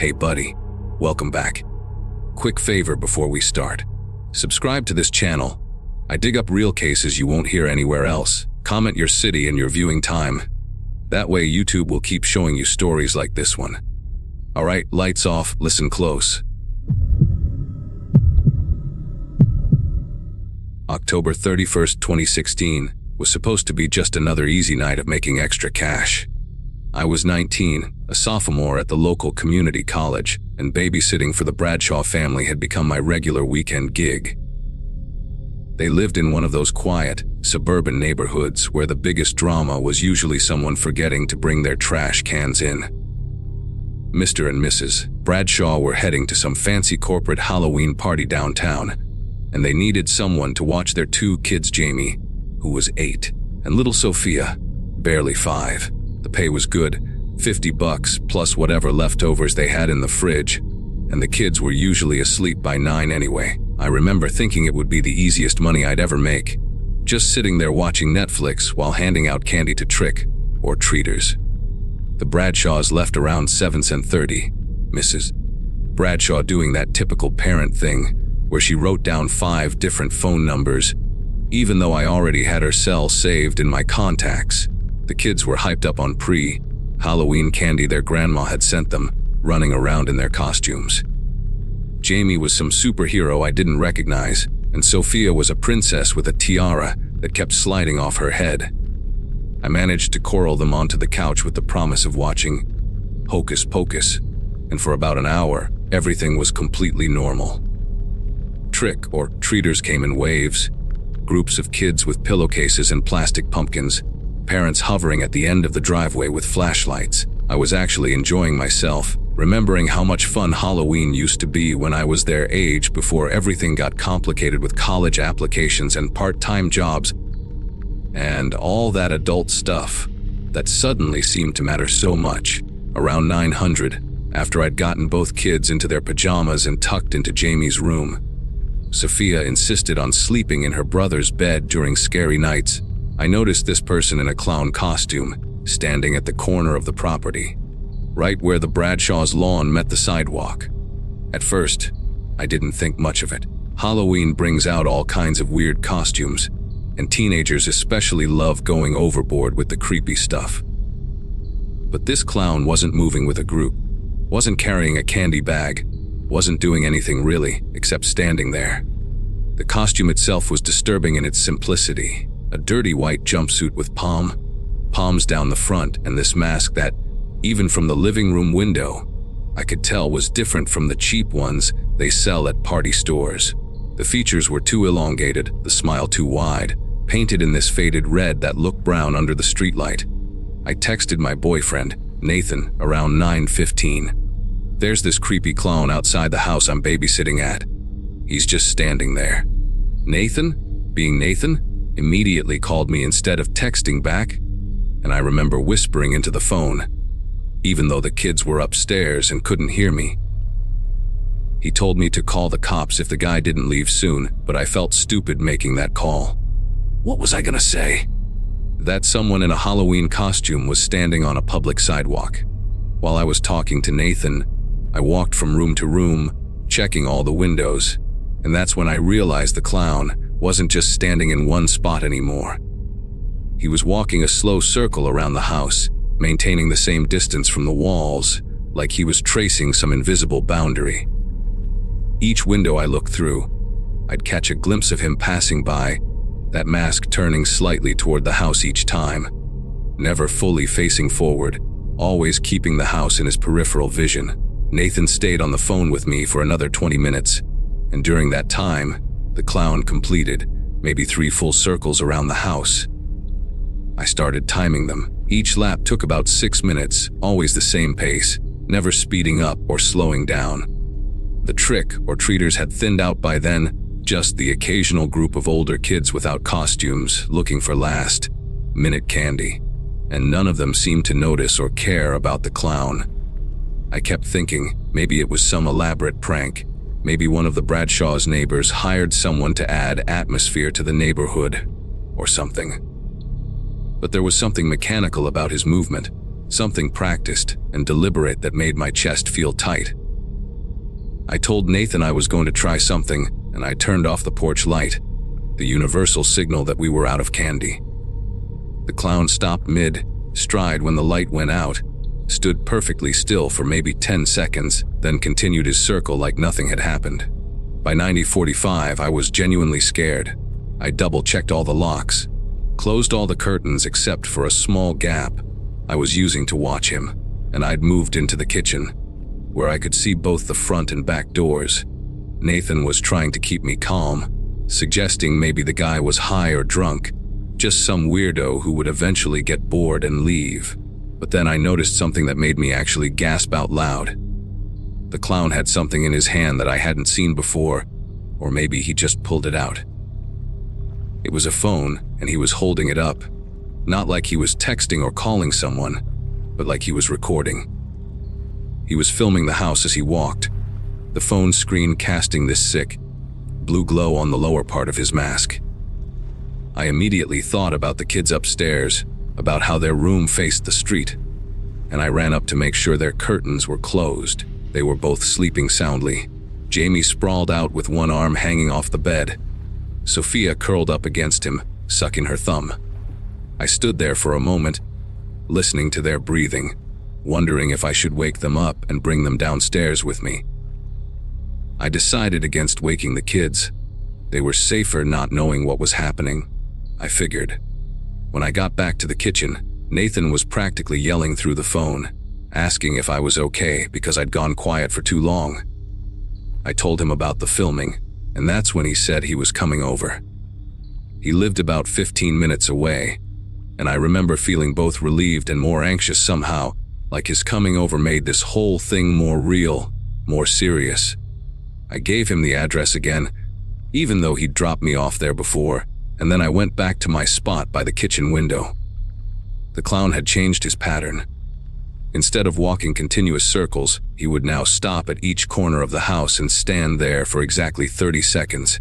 Hey buddy, welcome back. Quick favor before we start. Subscribe to this channel. I dig up real cases you won't hear anywhere else. Comment your city and your viewing time. That way YouTube will keep showing you stories like this one. Alright, lights off, listen close. October 31st, 2016 was supposed to be just another easy night of making extra cash. I was 19, a sophomore at the local community college, and babysitting for the Bradshaw family had become my regular weekend gig. They lived in one of those quiet, suburban neighborhoods where the biggest drama was usually someone forgetting to bring their trash cans in. Mr. and Mrs. Bradshaw were heading to some fancy corporate Halloween party downtown, and they needed someone to watch their two kids, Jamie, who was 8, and little Sophia, barely 5. The pay was good, $50 plus whatever leftovers they had in the fridge, and the kids were usually asleep by 9 anyway. I remember thinking it would be the easiest money I'd ever make, just sitting there watching Netflix while handing out candy to trick or treaters. The Bradshaws left around 7:30. Mrs. Bradshaw doing that typical parent thing where she wrote down 5 different phone numbers, even though I already had her cell saved in my contacts. The kids were hyped up on pre-Halloween candy their grandma had sent them, running around in their costumes. Jamie was some superhero I didn't recognize, and Sophia was a princess with a tiara that kept sliding off her head. I managed to coral them onto the couch with the promise of watching Hocus Pocus, and for about an hour, everything was completely normal. Trick or treaters came in waves, groups of kids with pillowcases and plastic pumpkins, parents hovering at the end of the driveway with flashlights. I was actually enjoying myself, remembering how much fun Halloween used to be when I was their age before everything got complicated with college applications and part-time jobs and all that adult stuff that suddenly seemed to matter so much. Around 900, after I'd gotten both kids into their pajamas and tucked into Jamie's room, Sophia insisted on sleeping in her brother's bed during scary nights. I noticed this person in a clown costume standing at the corner of the property, right where the Bradshaw's lawn met the sidewalk. At first, I didn't think much of it. Halloween brings out all kinds of weird costumes, and teenagers especially love going overboard with the creepy stuff. But this clown wasn't moving with a group, wasn't carrying a candy bag, wasn't doing anything really, except standing there. The costume itself was disturbing in its simplicity. A dirty white jumpsuit with palms down the front, and this mask that, even from the living room window, I could tell was different from the cheap ones they sell at party stores. The features were too elongated, the smile too wide, painted in this faded red that looked brown under the streetlight. I texted my boyfriend, Nathan, around 9:15. There's this creepy clown outside the house I'm babysitting at. He's just standing there. Nathan, being Nathan, immediately called me instead of texting back, and I remember whispering into the phone, even though the kids were upstairs and couldn't hear me. He told me to call the cops if the guy didn't leave soon, but I felt stupid making that call. What was I gonna say? That someone in a Halloween costume was standing on a public sidewalk. While I was talking to Nathan, I walked from room to room, checking all the windows, and that's when I realized the clown wasn't just standing in one spot anymore. He was walking a slow circle around the house, maintaining the same distance from the walls, like he was tracing some invisible boundary. Each window I looked through, I'd catch a glimpse of him passing by, that mask turning slightly toward the house each time, never fully facing forward, always keeping the house in his peripheral vision. Nathan stayed on the phone with me for another 20 minutes, and during that time, the clown completed maybe 3 full circles around the house. I started timing them. Each lap took about 6 minutes, always the same pace, never speeding up or slowing down. The trick or treaters had thinned out by then, just the occasional group of older kids without costumes looking for last-minute candy, and none of them seemed to notice or care about the clown. I kept thinking maybe it was some elaborate prank. Maybe one of the Bradshaw's neighbors hired someone to add atmosphere to the neighborhood, or something. But there was something mechanical about his movement, something practiced and deliberate that made my chest feel tight. I told Nathan I was going to try something, and I turned off the porch light, the universal signal that we were out of candy. The clown stopped mid-stride when the light went out, stood perfectly still for maybe 10 seconds, then continued his circle like nothing had happened. By 9:45, I was genuinely scared. I double-checked all the locks, closed all the curtains except for a small gap I was using to watch him, and I'd moved into the kitchen, where I could see both the front and back doors. Nathan was trying to keep me calm, suggesting maybe the guy was high or drunk, just some weirdo who would eventually get bored and leave. But then I noticed something that made me actually gasp out loud. The clown had something in his hand that I hadn't seen before, or maybe he just pulled it out. It was a phone, and he was holding it up, not like he was texting or calling someone, but like he was recording. He was filming the house as he walked, the phone screen casting this sick, blue glow on the lower part of his mask. I immediately thought about the kids upstairs, about how their room faced the street, and I ran up to make sure their curtains were closed. They were both sleeping soundly. Jamie sprawled out with one arm hanging off the bed. Sophia curled up against him, sucking her thumb. I stood there for a moment, listening to their breathing, wondering if I should wake them up and bring them downstairs with me. I decided against waking the kids. They were safer not knowing what was happening, I figured. When I got back to the kitchen, Nathan was practically yelling through the phone, asking if I was okay because I'd gone quiet for too long. I told him about the filming, and that's when he said he was coming over. He lived about 15 minutes away, and I remember feeling both relieved and more anxious somehow, like his coming over made this whole thing more real, more serious. I gave him the address again, even though he'd dropped me off there before, and then I went back to my spot by the kitchen window. The clown had changed his pattern. Instead of walking continuous circles, he would now stop at each corner of the house and stand there for exactly 30 seconds.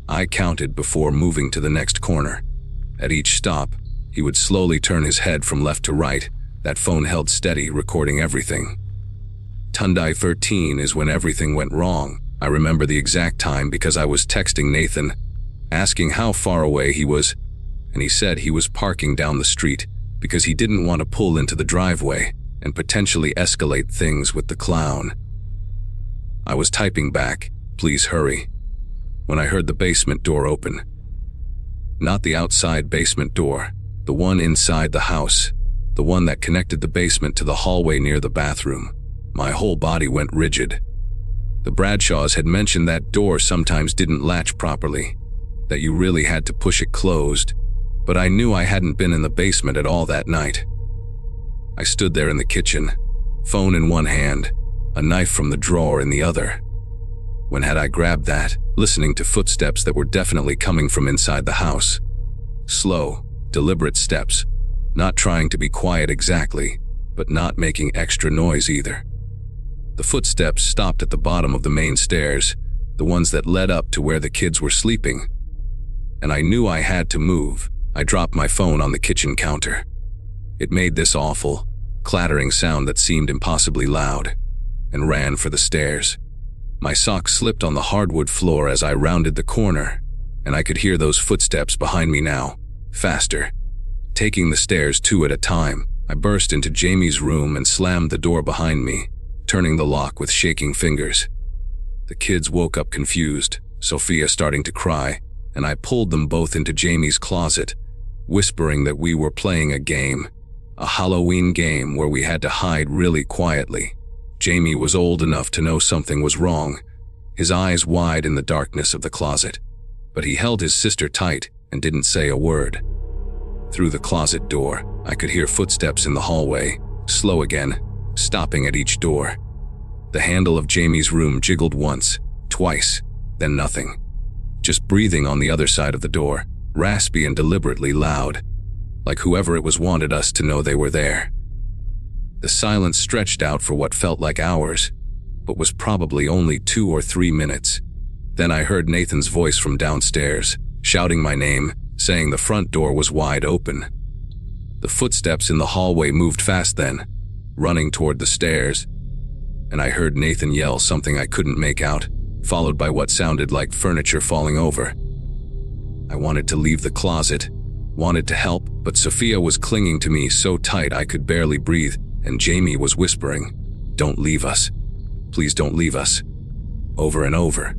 I counted before moving to the next corner. At each stop, he would slowly turn his head from left to right, that phone held steady, recording everything. Tunday 13 is when everything went wrong. I remember the exact time because I was texting Nathan, asking how far away he was, and he said he was parking down the street because he didn't want to pull into the driveway and potentially escalate things with the clown. I was typing back, "Please hurry," when I heard the basement door open. Not the outside basement door, the one inside the house, the one that connected the basement to the hallway near the bathroom. My whole body went rigid. The Bradshaws had mentioned that door sometimes didn't latch properly, that you really had to push it closed, but I knew I hadn't been in the basement at all that night. I stood there in the kitchen, phone in one hand, a knife from the drawer in the other. When had I grabbed that, listening to footsteps that were definitely coming from inside the house? Slow, deliberate steps, not trying to be quiet exactly, but not making extra noise either. The footsteps stopped at the bottom of the main stairs, the ones that led up to where the kids were sleeping. And I knew I had to move. I dropped my phone on the kitchen counter. It made this awful, clattering sound that seemed impossibly loud, and ran for the stairs. My socks slipped on the hardwood floor as I rounded the corner, and I could hear those footsteps behind me now, faster. Taking the stairs two at a time, I burst into Jamie's room and slammed the door behind me, turning the lock with shaking fingers. The kids woke up confused, Sophia starting to cry, and I pulled them both into Jamie's closet, whispering that we were playing a game, a Halloween game where we had to hide really quietly. Jamie was old enough to know something was wrong, his eyes wide in the darkness of the closet, but he held his sister tight and didn't say a word. Through the closet door, I could hear footsteps in the hallway, slow again, stopping at each door. The handle of Jamie's room jiggled once, twice, then nothing. Just breathing on the other side of the door, raspy and deliberately loud, like whoever it was wanted us to know they were there. The silence stretched out for what felt like hours, but was probably only 2 or 3 minutes. Then I heard Nathan's voice from downstairs, shouting my name, saying the front door was wide open. The footsteps in the hallway moved fast then, running toward the stairs, and I heard Nathan yell something I couldn't make out, followed by what sounded like furniture falling over. I wanted to leave the closet, wanted to help, but Sophia was clinging to me so tight I could barely breathe, and Jamie was whispering, "Don't leave us. Please don't leave us." Over and over.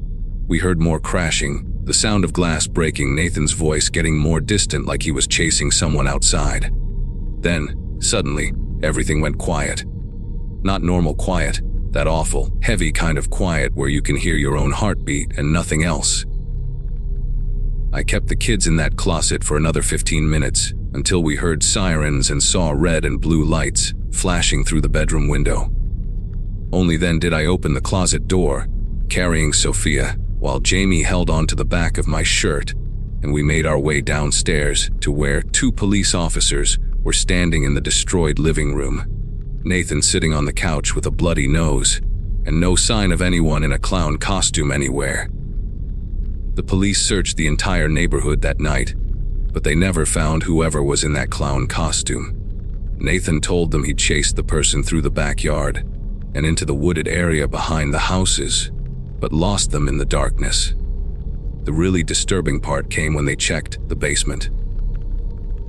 We heard more crashing, the sound of glass breaking, Nathan's voice getting more distant like he was chasing someone outside. Then, suddenly, everything went quiet. Not normal quiet, that awful, heavy kind of quiet where you can hear your own heartbeat and nothing else. I kept the kids in that closet for another 15 minutes, until we heard sirens and saw red and blue lights flashing through the bedroom window. Only then did I open the closet door, carrying Sophia, while Jamie held onto the back of my shirt, and we made our way downstairs to where 2 police officers were standing in the destroyed living room. Nathan sitting on the couch with a bloody nose, and no sign of anyone in a clown costume anywhere. The police searched the entire neighborhood that night, but they never found whoever was in that clown costume. Nathan told them he'd chased the person through the backyard and into the wooded area behind the houses, but lost them in the darkness. The really disturbing part came when they checked the basement.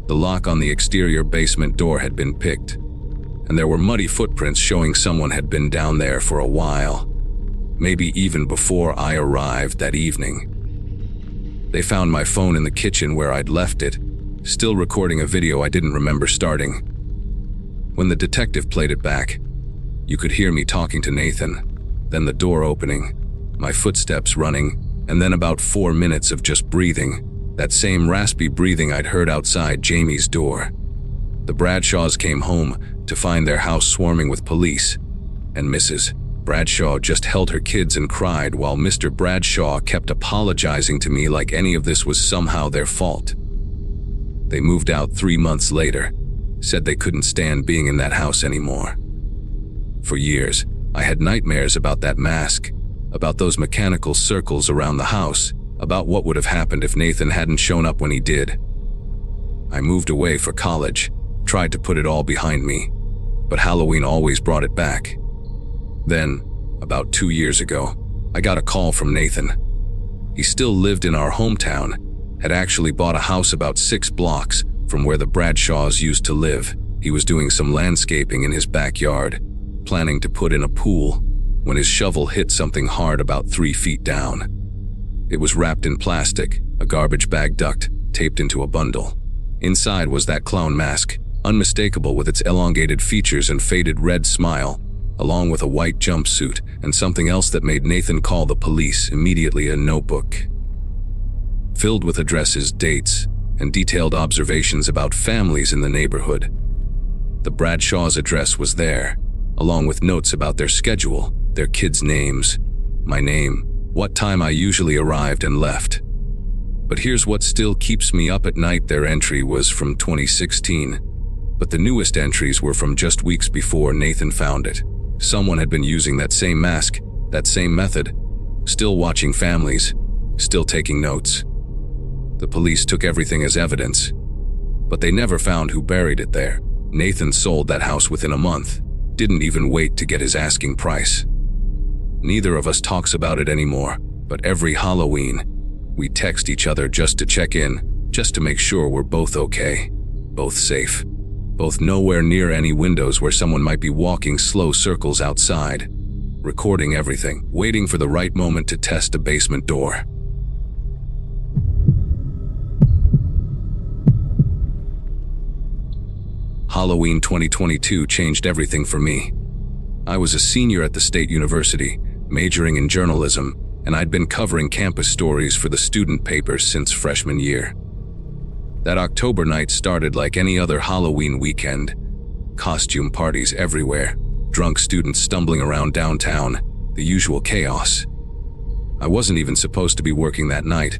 The lock on the exterior basement door had been picked, and there were muddy footprints showing someone had been down there for a while, maybe even before I arrived that evening. They found my phone in the kitchen where I'd left it, still recording a video I didn't remember starting. When the detective played it back, you could hear me talking to Nathan, then the door opening, my footsteps running, and then about 4 minutes of just breathing, that same raspy breathing I'd heard outside Jamie's door. The Bradshaws came home to find their house swarming with police, and Mrs. Bradshaw just held her kids and cried while Mr. Bradshaw kept apologizing to me like any of this was somehow their fault. They moved out 3 months later, said they couldn't stand being in that house anymore. For years, I had nightmares about that mask, about those mechanical circles around the house, about what would have happened if Nathan hadn't shown up when he did. I moved away for college, tried to put it all behind me, but Halloween always brought it back. Then, about 2 years ago, I got a call from Nathan. He still lived in our hometown, had actually bought a house about 6 blocks from where the Bradshaws used to live. He was doing some landscaping in his backyard, planning to put in a pool, when his shovel hit something hard about 3 feet down. It was wrapped in plastic, a garbage bag duct, taped into a bundle. Inside was that clown mask, unmistakable with its elongated features and faded red smile, along with a white jumpsuit and something else that made Nathan call the police immediately, a notebook filled with addresses, dates, and detailed observations about families in the neighborhood. The Bradshaws' address was there, along with notes about their schedule, their kids' names, my name, what time I usually arrived and left. But here's what still keeps me up at night. Their entry was from 2016, but the newest entries were from just weeks before Nathan found it. Someone had been using that same mask, that same method, still watching families, still taking notes. The police took everything as evidence, but they never found who buried it there. Nathan sold that house within a month, didn't even wait to get his asking price. Neither of us talks about it anymore, but every Halloween, we text each other just to check in, just to make sure we're both okay, both safe, both nowhere near any windows where someone might be walking slow circles outside, recording everything, waiting for the right moment to test a basement door. Halloween 2022 changed everything for me. I was a senior at the state university, majoring in journalism, and I'd been covering campus stories for the student papers since freshman year. That October night started like any other Halloween weekend. Costume parties everywhere, drunk students stumbling around downtown, the usual chaos. I wasn't even supposed to be working that night,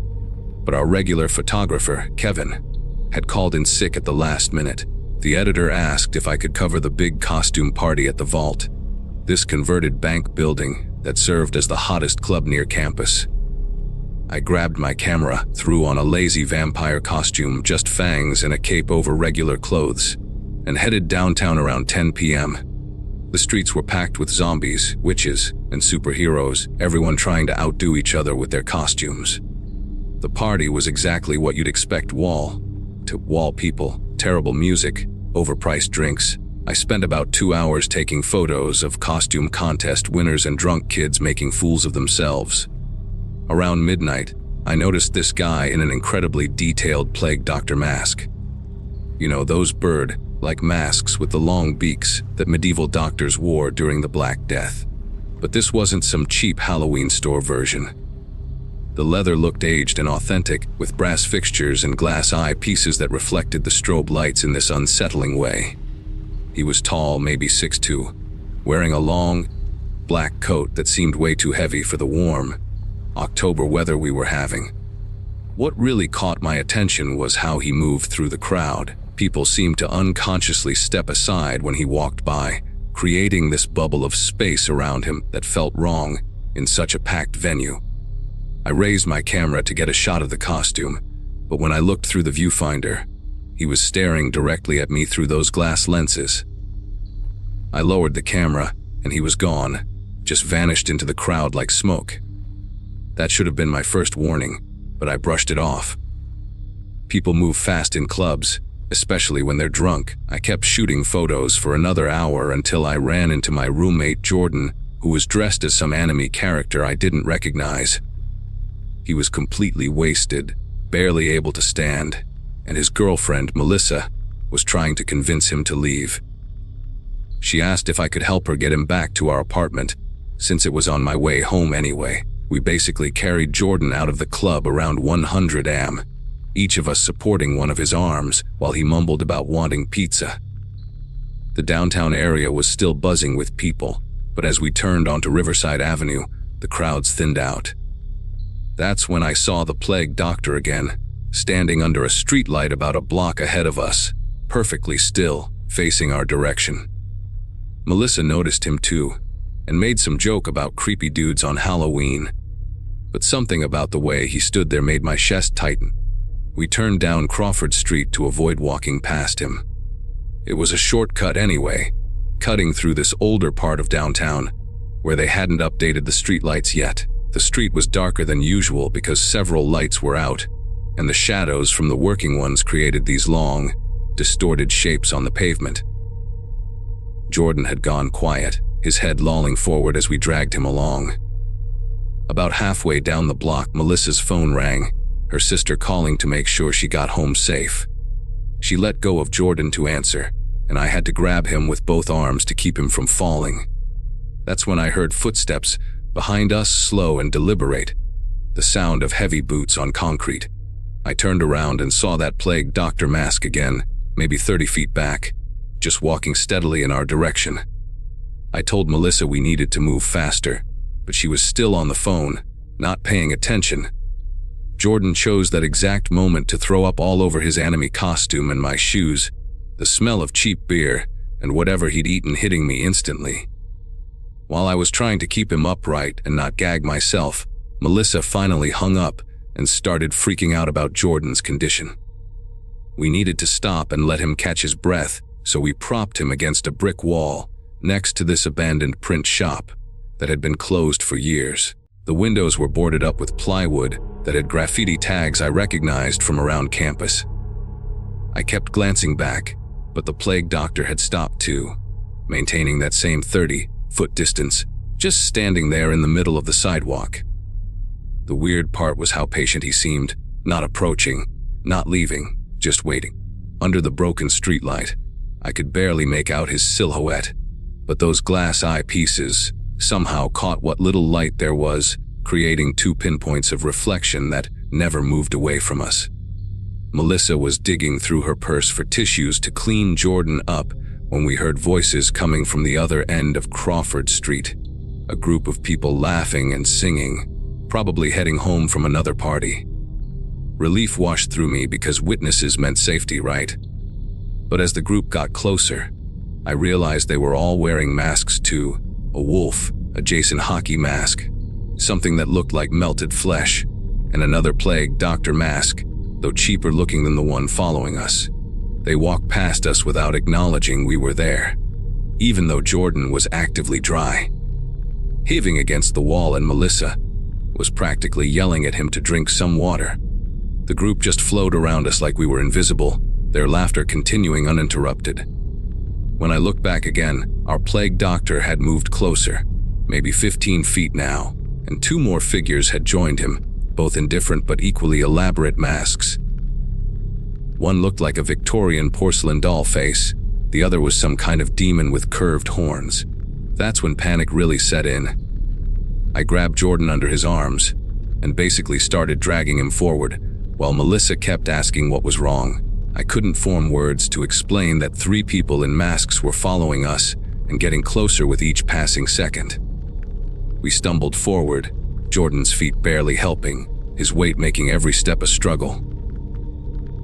but our regular photographer, Kevin, had called in sick at the last minute. The editor asked if I could cover the big costume party at the Vault, this converted bank building that served as the hottest club near campus. I grabbed my camera, threw on a lazy vampire costume, just fangs and a cape over regular clothes, and headed downtown around 10 p.m. The streets were packed with zombies, witches, and superheroes, everyone trying to outdo each other with their costumes. The party was exactly what you'd expect wall-to-wall people, terrible music, overpriced drinks. I spent about 2 hours taking photos of costume contest winners and drunk kids making fools of themselves. Around midnight, I noticed this guy in an incredibly detailed plague doctor mask. You know, those bird-like masks with the long beaks that medieval doctors wore during the Black Death. But this wasn't some cheap Halloween store version. The leather looked aged and authentic, with brass fixtures and glass eye pieces that reflected the strobe lights in this unsettling way. He was tall, maybe 6'2", wearing a long, black coat that seemed way too heavy for the warm October weather we were having. What really caught my attention was how he moved through the crowd. People seemed to unconsciously step aside when he walked by, creating this bubble of space around him that felt wrong in such a packed venue. I raised my camera to get a shot of the costume, but when I looked through the viewfinder, he was staring directly at me through those glass lenses. I lowered the camera, and he was gone, just vanished into the crowd like smoke. That should have been my first warning, but I brushed it off. People move fast in clubs, especially when they're drunk. I kept shooting photos for another hour until I ran into my roommate Jordan, who was dressed as some anime character I didn't recognize. He was completely wasted, barely able to stand, and his girlfriend, Melissa, was trying to convince him to leave. She asked if I could help her get him back to our apartment, since it was on my way home anyway. We basically carried Jordan out of the club around 100 am, each of us supporting one of his arms while he mumbled about wanting pizza. The downtown area was still buzzing with people, but as we turned onto Riverside Avenue, the crowds thinned out. That's when I saw the plague doctor again, standing under a streetlight about a block ahead of us, perfectly still, facing our direction. Melissa noticed him too, and made some joke about creepy dudes on Halloween. But something about the way he stood there made my chest tighten. We turned down Crawford Street to avoid walking past him. It was a shortcut anyway, cutting through this older part of downtown, where they hadn't updated the streetlights yet. The street was darker than usual because several lights were out, and the shadows from the working ones created these long, distorted shapes on the pavement. Jordan had gone quiet, his head lolling forward as we dragged him along. About halfway down the block, Melissa's phone rang, her sister calling to make sure she got home safe. She let go of Jordan to answer, and I had to grab him with both arms to keep him from falling. That's when I heard footsteps behind us, slow and deliberate, the sound of heavy boots on concrete. I turned around and saw that plague doctor mask again, maybe 30 feet back, just walking steadily in our direction. I told Melissa we needed to move faster, but she was still on the phone, not paying attention. Jordan chose that exact moment to throw up all over his anime costume and my shoes, the smell of cheap beer and whatever he'd eaten hitting me instantly. While I was trying to keep him upright and not gag myself, Melissa finally hung up and started freaking out about Jordan's condition. We needed to stop and let him catch his breath, so we propped him against a brick wall next to this abandoned print shop that had been closed for years. The windows were boarded up with plywood that had graffiti tags I recognized from around campus. I kept glancing back, but the plague doctor had stopped too, maintaining that same 30-foot distance, just standing there in the middle of the sidewalk. The weird part was how patient he seemed, not approaching, not leaving, just waiting. Under the broken streetlight, I could barely make out his silhouette, but those glass eye pieces somehow caught what little light there was, creating 2 pinpoints of reflection that never moved away from us. Melissa was digging through her purse for tissues to clean Jordan up when we heard voices coming from the other end of Crawford Street, a group of people laughing and singing, probably heading home from another party. Relief washed through me because witnesses meant safety, right? But as the group got closer, I realized they were all wearing masks too. A wolf, a Jason hockey mask, something that looked like melted flesh, and another plague doctor mask, though cheaper looking than the one following us. They walked past us without acknowledging we were there, even though Jordan was actively dry, heaving against the wall, and Melissa was practically yelling at him to drink some water. The group just flowed around us like we were invisible, their laughter continuing uninterrupted. When I looked back again, our plague doctor had moved closer, maybe 15 feet now, and two more figures had joined him, both in different but equally elaborate masks. One looked like a Victorian porcelain doll face, the other was some kind of demon with curved horns. That's when panic really set in. I grabbed Jordan under his arms and basically started dragging him forward, while Melissa kept asking what was wrong. I couldn't form words to explain that 3 people in masks were following us and getting closer with each passing second. We stumbled forward, Jordan's feet barely helping, his weight making every step a struggle.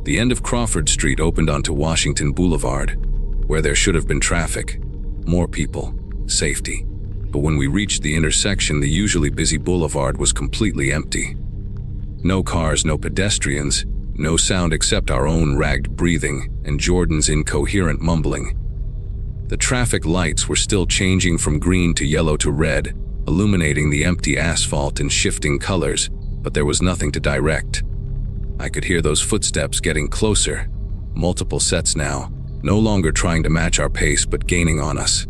The end of Crawford Street opened onto Washington Boulevard, where there should have been traffic, more people, safety. But when we reached the intersection, the usually busy boulevard was completely empty. No cars, no pedestrians, no sound except our own ragged breathing and Jordan's incoherent mumbling. The traffic lights were still changing from green to yellow to red, illuminating the empty asphalt in shifting colors, but there was nothing to direct. I could hear those footsteps getting closer, multiple sets now, no longer trying to match our pace but gaining on us.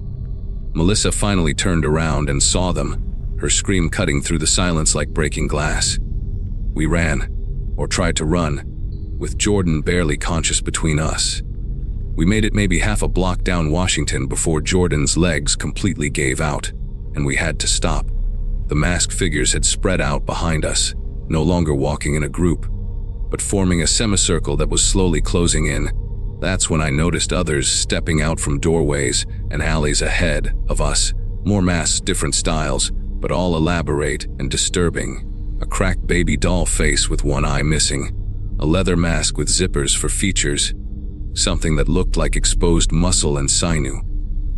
Melissa finally turned around and saw them, her scream cutting through the silence like breaking glass. We ran, or tried to run, with Jordan barely conscious between us. We made it maybe half a block down Washington before Jordan's legs completely gave out, and we had to stop. The masked figures had spread out behind us, no longer walking in a group, but forming a semicircle that was slowly closing in. That's when I noticed others stepping out from doorways and alleys ahead of us, more masks, different styles, but all elaborate and disturbing. A cracked baby doll face with one eye missing, a leather mask with zippers for features, something that looked like exposed muscle and sinew.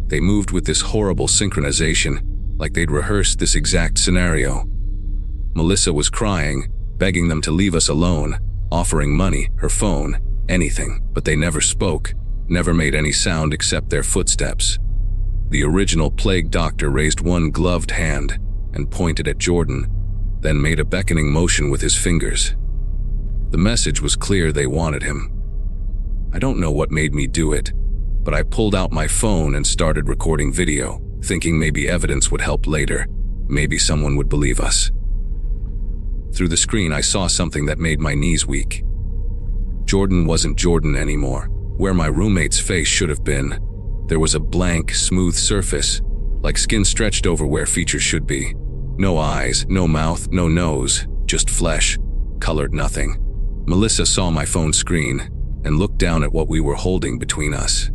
They moved with this horrible synchronization, like they'd rehearsed this exact scenario. Melissa was crying, begging them to leave us alone, offering money, her phone, anything, but they never spoke, never made any sound except their footsteps. The original plague doctor raised one gloved hand and pointed at Jordan, then made a beckoning motion with his fingers. The message was clear, they wanted him. I don't know what made me do it, but I pulled out my phone and started recording video, thinking maybe evidence would help later, maybe someone would believe us. Through the screen I saw something that made my knees weak. Jordan wasn't Jordan anymore. Where my roommate's face should have been, there was a blank, smooth surface, like skin stretched over where features should be. No eyes, no mouth, no nose, just flesh, colored nothing. Melissa saw my phone screen and looked down at what we were holding between us.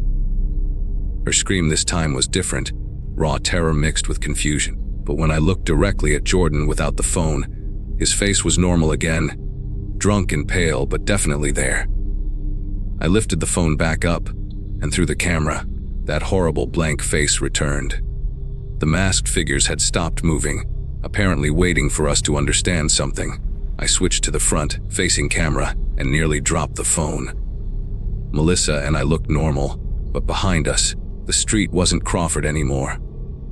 Her scream this time was different, raw terror mixed with confusion. But when I looked directly at Jordan without the phone, his face was normal again, drunk and pale, but definitely there. I lifted the phone back up, and through the camera, that horrible blank face returned. The masked figures had stopped moving, apparently waiting for us to understand something. I switched to the front, facing camera, and nearly dropped the phone. Melissa and I looked normal, but behind us, the street wasn't Crawford anymore.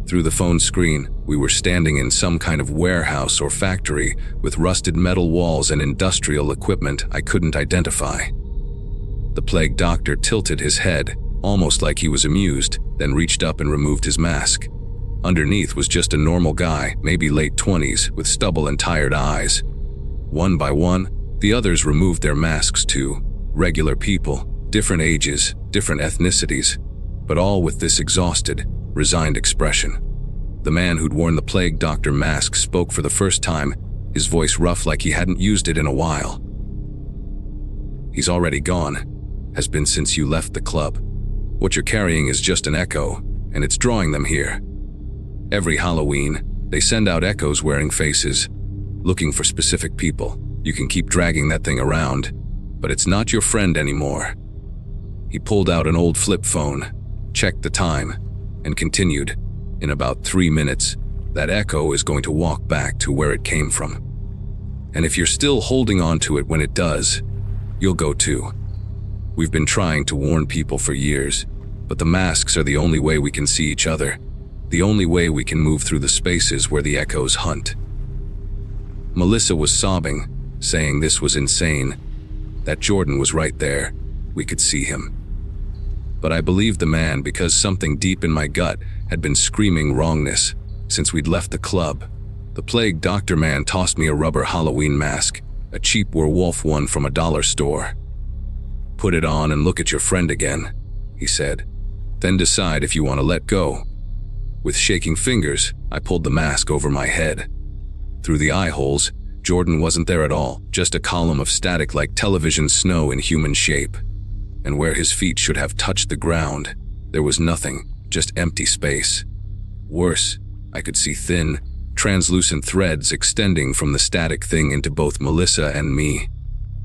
Through the phone screen, we were standing in some kind of warehouse or factory with rusted metal walls and industrial equipment I couldn't identify. The plague doctor tilted his head, almost like he was amused, then reached up and removed his mask. Underneath was just a normal guy, maybe late 20s, with stubble and tired eyes. One by one, the others removed their masks too. Regular people, different ages, different ethnicities, but all with this exhausted, resigned expression. The man who'd worn the plague doctor mask spoke for the first time, his voice rough like he hadn't used it in a while. "He's already gone. Has been since you left the club. What you're carrying is just an echo, and it's drawing them here. Every Halloween, they send out echoes wearing faces, looking for specific people. You can keep dragging that thing around, but it's not your friend anymore." He pulled out an old flip phone, checked the time, and continued, "In about 3 minutes, that echo is going to walk back to where it came from. And if you're still holding on to it when it does, you'll go too. We've been trying to warn people for years, but the masks are the only way we can see each other, the only way we can move through the spaces where the echoes hunt. Melissa was sobbing, saying this was insane, that Jordan was right there, we could see him. But I believed the man because something deep in my gut had been screaming wrongness since we'd left the club. The plague doctor man tossed me a rubber Halloween mask, a cheap werewolf one from a dollar store. "Put it on and look at your friend again," he said. "Then decide if you want to let go." With shaking fingers, I pulled the mask over my head. Through the eye holes, Jordan wasn't there at all, just a column of static like television snow in human shape. And where his feet should have touched the ground, there was nothing, just empty space. Worse, I could see thin, translucent threads extending from the static thing into both Melissa and me,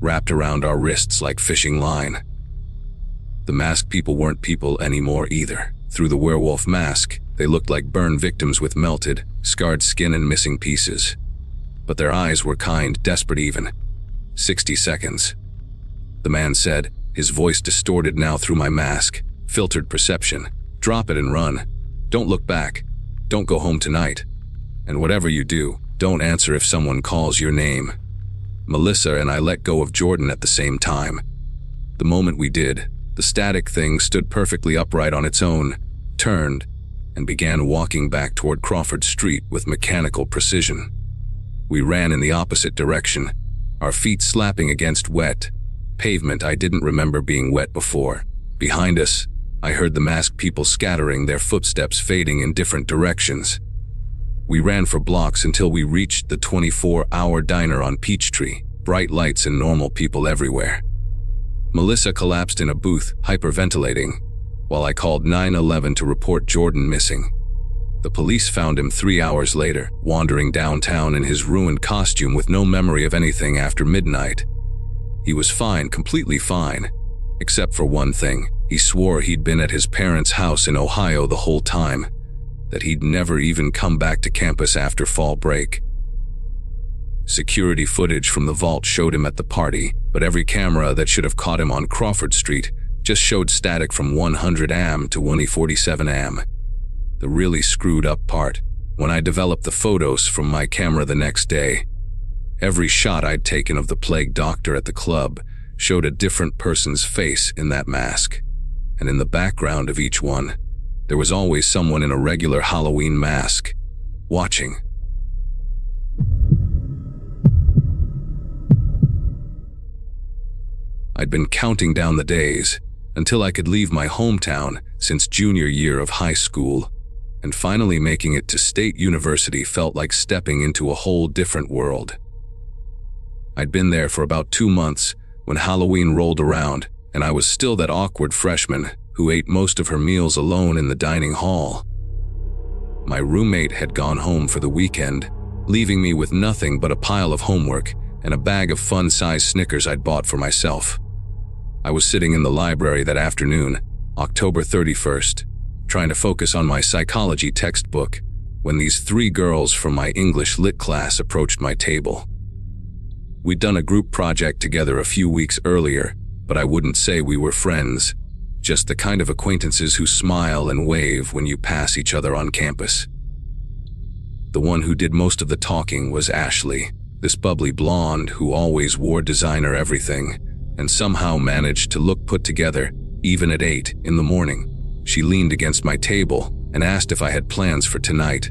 wrapped around our wrists like fishing line. The masked people weren't people anymore either. Through the werewolf mask, they looked like burned victims with melted, scarred skin and missing pieces. But their eyes were kind, desperate even. 60 seconds. The man said, his voice distorted now through my mask, filtered perception. "Drop it and run. Don't look back. Don't go home tonight. And whatever you do, don't answer if someone calls your name." Melissa and I let go of Jordan at the same time. The moment we did, the static thing stood perfectly upright on its own, turned, and began walking back toward Crawford Street with mechanical precision. We ran in the opposite direction, our feet slapping against wet pavement I didn't remember being wet before. Behind us, I heard the masked people scattering, their footsteps fading in different directions. We ran for blocks until we reached the 24-hour diner on Peachtree, bright lights and normal people everywhere. Melissa collapsed in a booth, hyperventilating, while I called 911 to report Jordan missing. The police found him 3 hours later, wandering downtown in his ruined costume with no memory of anything after midnight. He was fine, completely fine, except for one thing. He swore he'd been at his parents' house in Ohio the whole time, that he'd never even come back to campus after fall break. Security footage from the vault showed him at the party, but every camera that should have caught him on Crawford Street just showed static from 100 am to 147 am. The really screwed up part, when I developed the photos from my camera the next day, every shot I'd taken of the plague doctor at the club showed a different person's face in that mask. And in the background of each one, there was always someone in a regular Halloween mask, watching. I'd been counting down the days until I could leave my hometown since junior year of high school, and finally making it to State University felt like stepping into a whole different world. I'd been there for about 2 months when Halloween rolled around, and I was still that awkward freshman who ate most of her meals alone in the dining hall. My roommate had gone home for the weekend, leaving me with nothing but a pile of homework and a bag of fun-sized Snickers I'd bought for myself. I was sitting in the library that afternoon, October 31st, trying to focus on my psychology textbook, when these 3 girls from my English lit class approached my table. We'd done a group project together a few weeks earlier, but I wouldn't say we were friends, just the kind of acquaintances who smile and wave when you pass each other on campus. The one who did most of the talking was Ashley, this bubbly blonde who always wore designer everything and somehow managed to look put together even at 8 in the morning. She leaned against my table and asked if I had plans for tonight,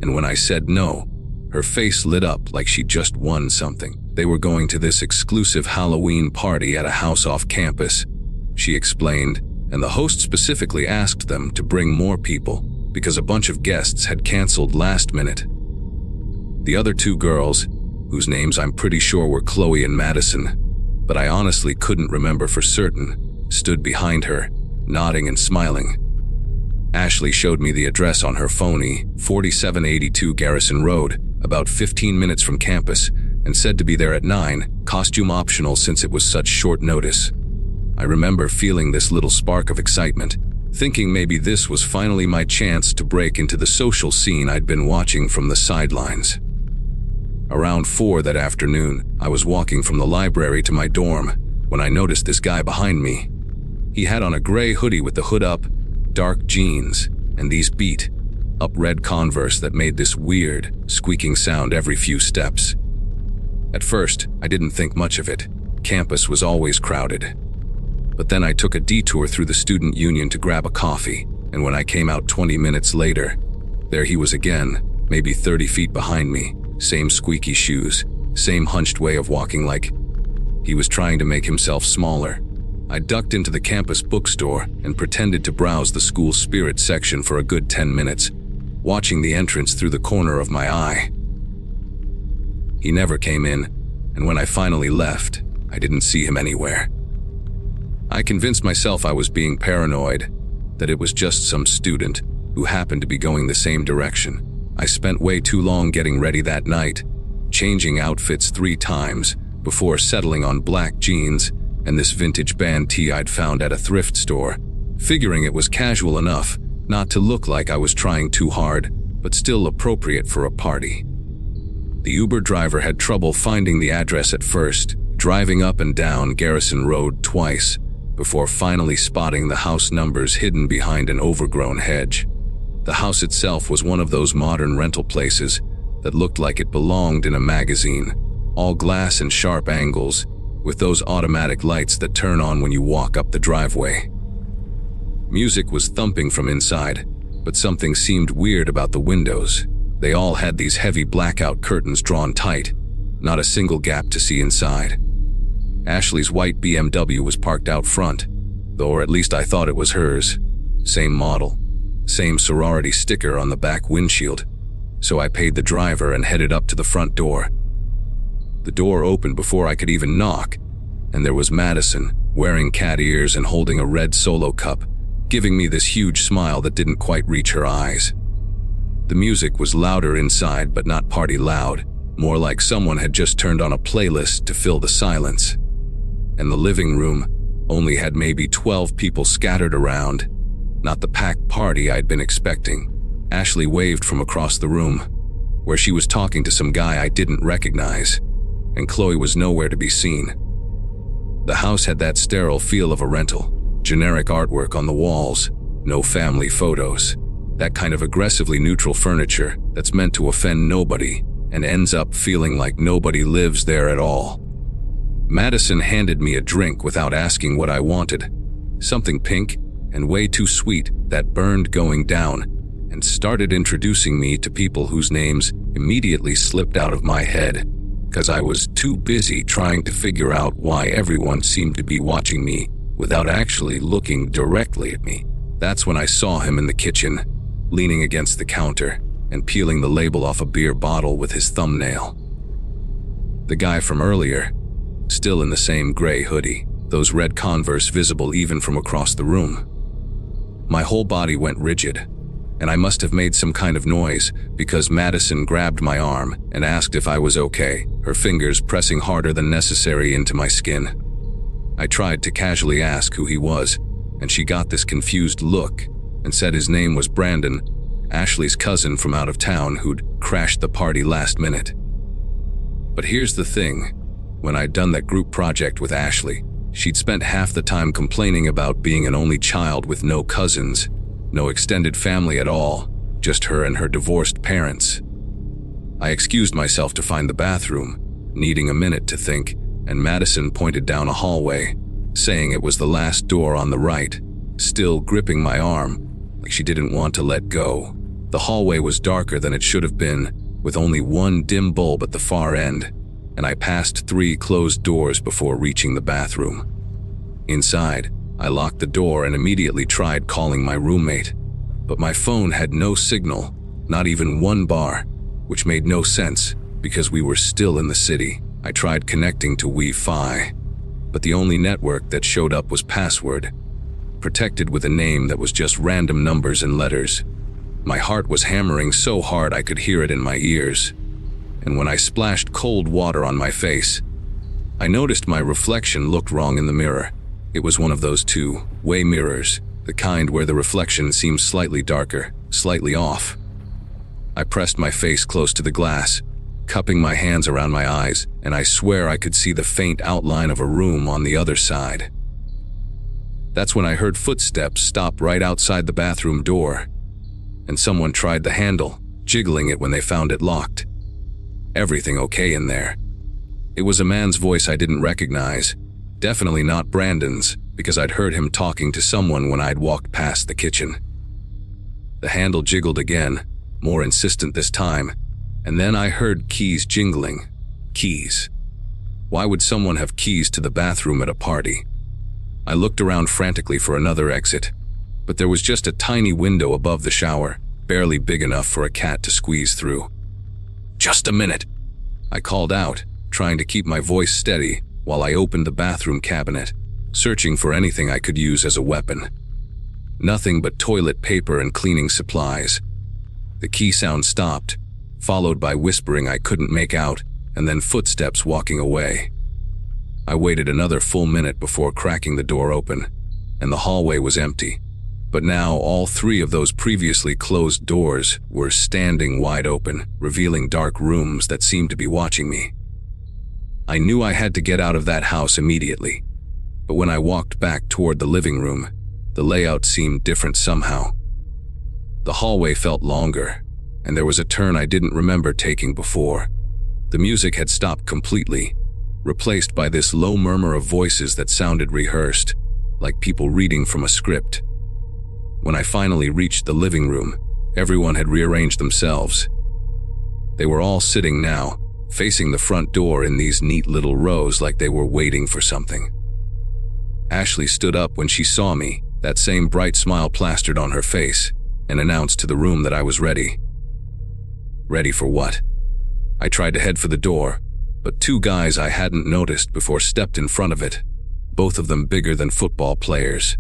and when I said no, her face lit up like she'd just won something. They were going to this exclusive Halloween party at a house off campus, she explained, and the host specifically asked them to bring more people because a bunch of guests had canceled last minute. The other 2 girls, whose names I'm pretty sure were Chloe and Madison, but I honestly couldn't remember for certain, stood behind her, nodding and smiling. Ashley showed me the address on her phony, 4782 Garrison Road, about 15 minutes from campus, and said to be there at 9, costume optional since it was such short notice. I remember feeling this little spark of excitement, thinking maybe this was finally my chance to break into the social scene I'd been watching from the sidelines. Around 4 that afternoon, I was walking from the library to my dorm, when I noticed this guy behind me. He had on a gray hoodie with the hood up, dark jeans, and these beat-up red Converse that made this weird, squeaking sound every few steps. At first, I didn't think much of it. Campus was always crowded. But then I took a detour through the student union to grab a coffee, and when I came out 20 minutes later, there he was again, maybe 30 feet behind me, same squeaky shoes, same hunched way of walking, like he was trying to make himself smaller. I ducked into the campus bookstore and pretended to browse the school spirit section for a good 10 minutes, watching the entrance through the corner of my eye. He never came in, and when I finally left, I didn't see him anywhere. I convinced myself I was being paranoid, that it was just some student who happened to be going the same direction. I spent way too long getting ready that night, changing outfits 3 times before settling on black jeans and this vintage band tee I'd found at a thrift store, figuring it was casual enough not to look like I was trying too hard, but still appropriate for a party. The Uber driver had trouble finding the address at first, driving up and down Garrison Road twice, before finally spotting the house numbers hidden behind an overgrown hedge. The house itself was one of those modern rental places that looked like it belonged in a magazine, all glass and sharp angles, with those automatic lights that turn on when you walk up the driveway. Music was thumping from inside, but something seemed weird about the windows. They all had these heavy blackout curtains drawn tight, not a single gap to see inside. Ashley's white BMW was parked out front, or at least I thought it was hers. Same model, same sorority sticker on the back windshield. So I paid the driver and headed up to the front door. The door opened before I could even knock, and there was Madison, wearing cat ears and holding a red Solo cup, giving me this huge smile that didn't quite reach her eyes. The music was louder inside, but not party loud, more like someone had just turned on a playlist to fill the silence. And the living room only had maybe 12 people scattered around, not the packed party I'd been expecting. Ashley waved from across the room, where she was talking to some guy I didn't recognize, and Chloe was nowhere to be seen. The house had that sterile feel of a rental, generic artwork on the walls, no family photos, that kind of aggressively neutral furniture that's meant to offend nobody and ends up feeling like nobody lives there at all. Madison handed me a drink without asking what I wanted, something pink and way too sweet that burned going down, and started introducing me to people whose names immediately slipped out of my head, because I was too busy trying to figure out why everyone seemed to be watching me without actually looking directly at me. That's when I saw him in the kitchen, leaning against the counter and peeling the label off a beer bottle with his thumbnail. The guy from earlier, still in the same gray hoodie, those red Converse visible even from across the room. My whole body went rigid, and I must have made some kind of noise because Madison grabbed my arm and asked if I was okay, her fingers pressing harder than necessary into my skin. I tried to casually ask who he was, and she got this confused look and said his name was Brandon, Ashley's cousin from out of town who'd crashed the party last minute. But here's the thing, when I'd done that group project with Ashley, she'd spent half the time complaining about being an only child with no cousins, no extended family at all, just her and her divorced parents. I excused myself to find the bathroom, needing a minute to think, and Madison pointed down a hallway, saying it was the last door on the right, still gripping my arm, like she didn't want to let go. The hallway was darker than it should have been, with only one dim bulb at the far end, and I passed 3 closed doors before reaching the bathroom. Inside, I locked the door and immediately tried calling my roommate, but my phone had no signal, not even 1 bar, which made no sense because we were still in the city. I tried connecting to Wi-Fi, but the only network that showed up was password, protected with a name that was just random numbers and letters. My heart was hammering so hard I could hear it in my ears, and when I splashed cold water on my face, I noticed my reflection looked wrong in the mirror. It was one of those 2-way mirrors, the kind where the reflection seems slightly darker, slightly off. I pressed my face close to the glass, cupping my hands around my eyes, and I swear I could see the faint outline of a room on the other side. That's when I heard footsteps stop right outside the bathroom door, and someone tried the handle, jiggling it when they found it locked. Everything okay in there? It was a man's voice I didn't recognize, definitely not Brandon's, because I'd heard him talking to someone when I'd walked past the kitchen. The handle jiggled again, more insistent this time, and then I heard keys jingling. Keys. Why would someone have keys to the bathroom at a party? I looked around frantically for another exit, but there was just a tiny window above the shower, barely big enough for a cat to squeeze through. "Just a minute," I called out, trying to keep my voice steady while I opened the bathroom cabinet, searching for anything I could use as a weapon. Nothing but toilet paper and cleaning supplies. The key sound stopped, followed by whispering I couldn't make out, and then footsteps walking away. I waited another full minute before cracking the door open, and the hallway was empty. But now all three of those previously closed doors were standing wide open, revealing dark rooms that seemed to be watching me. I knew I had to get out of that house immediately, but when I walked back toward the living room, the layout seemed different somehow. The hallway felt longer, and there was a turn I didn't remember taking before. The music had stopped completely, replaced by this low murmur of voices that sounded rehearsed, like people reading from a script. When I finally reached the living room, everyone had rearranged themselves. They were all sitting now, facing the front door in these neat little rows like they were waiting for something. Ashley stood up when she saw me, that same bright smile plastered on her face, and announced to the room that I was ready. Ready for what? I tried to head for the door, but two guys I hadn't noticed before stepped in front of it, both of them bigger than football players.